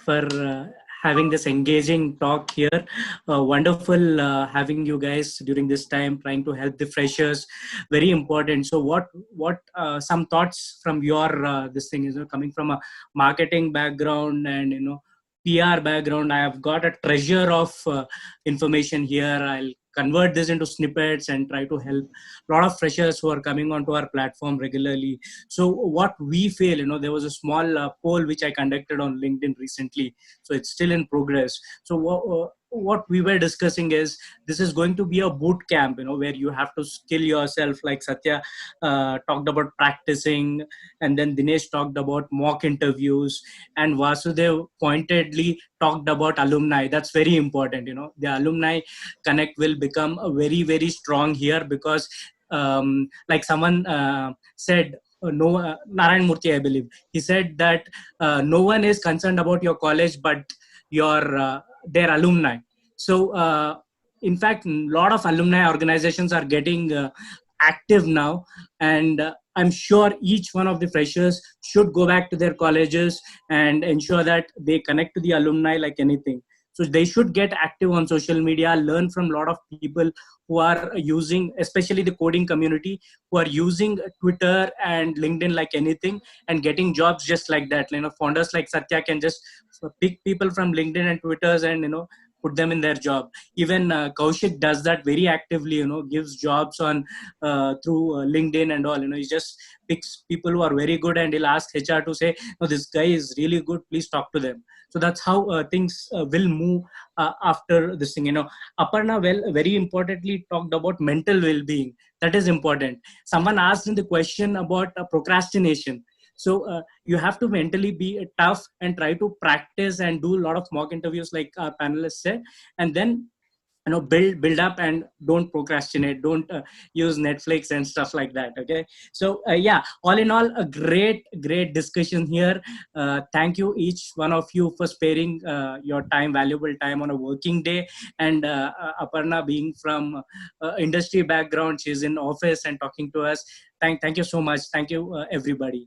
for having this engaging talk here. Wonderful having you guys during this time, trying to help the freshers. Very important. So what some thoughts from your this thing is coming from a marketing background and PR background. I have got a treasure of information here. I'll convert this into snippets and try to help a lot of freshers who are coming onto our platform regularly. So what we feel, there was a small poll which I conducted on LinkedIn recently. So it's still in progress. So what we were discussing is this is going to be a boot camp, where you have to skill yourself, like Satya talked about practicing, and then Dinesh talked about mock interviews, and Vasudev pointedly talked about alumni. That's very important. The alumni connect will become very, very strong here, because like someone said, Narayan Murthy, I believe, he said that no one is concerned about your college but their alumni. So in fact, a lot of alumni organizations are getting active now, and I'm sure each one of the freshers should go back to their colleges and ensure that they connect to the alumni like anything. So they should get active on social media, learn from a lot of people who are using, especially the coding community, who are using Twitter and LinkedIn like anything and getting jobs just like that. Founders like Satya can just pick people from LinkedIn and Twitters and, put them in their job. Even Kaushik does that very actively, gives jobs on through LinkedIn and all. He just picks people who are very good and he'll ask HR to say, no, this guy is really good, please talk to them. So that's how things will move after this thing. Aparna, very importantly, talked about mental well-being. That is important. Someone asked in the question about procrastination. So you have to mentally be tough and try to practice and do a lot of mock interviews, like our panelists said, and then build up and don't procrastinate. Don't use Netflix and stuff like that. Okay. So yeah, all in all, a great discussion here. Thank you each one of you for sparing your time, valuable time on a working day. And Aparna, being from industry background, she's in office and talking to us. Thank you so much. Thank you everybody.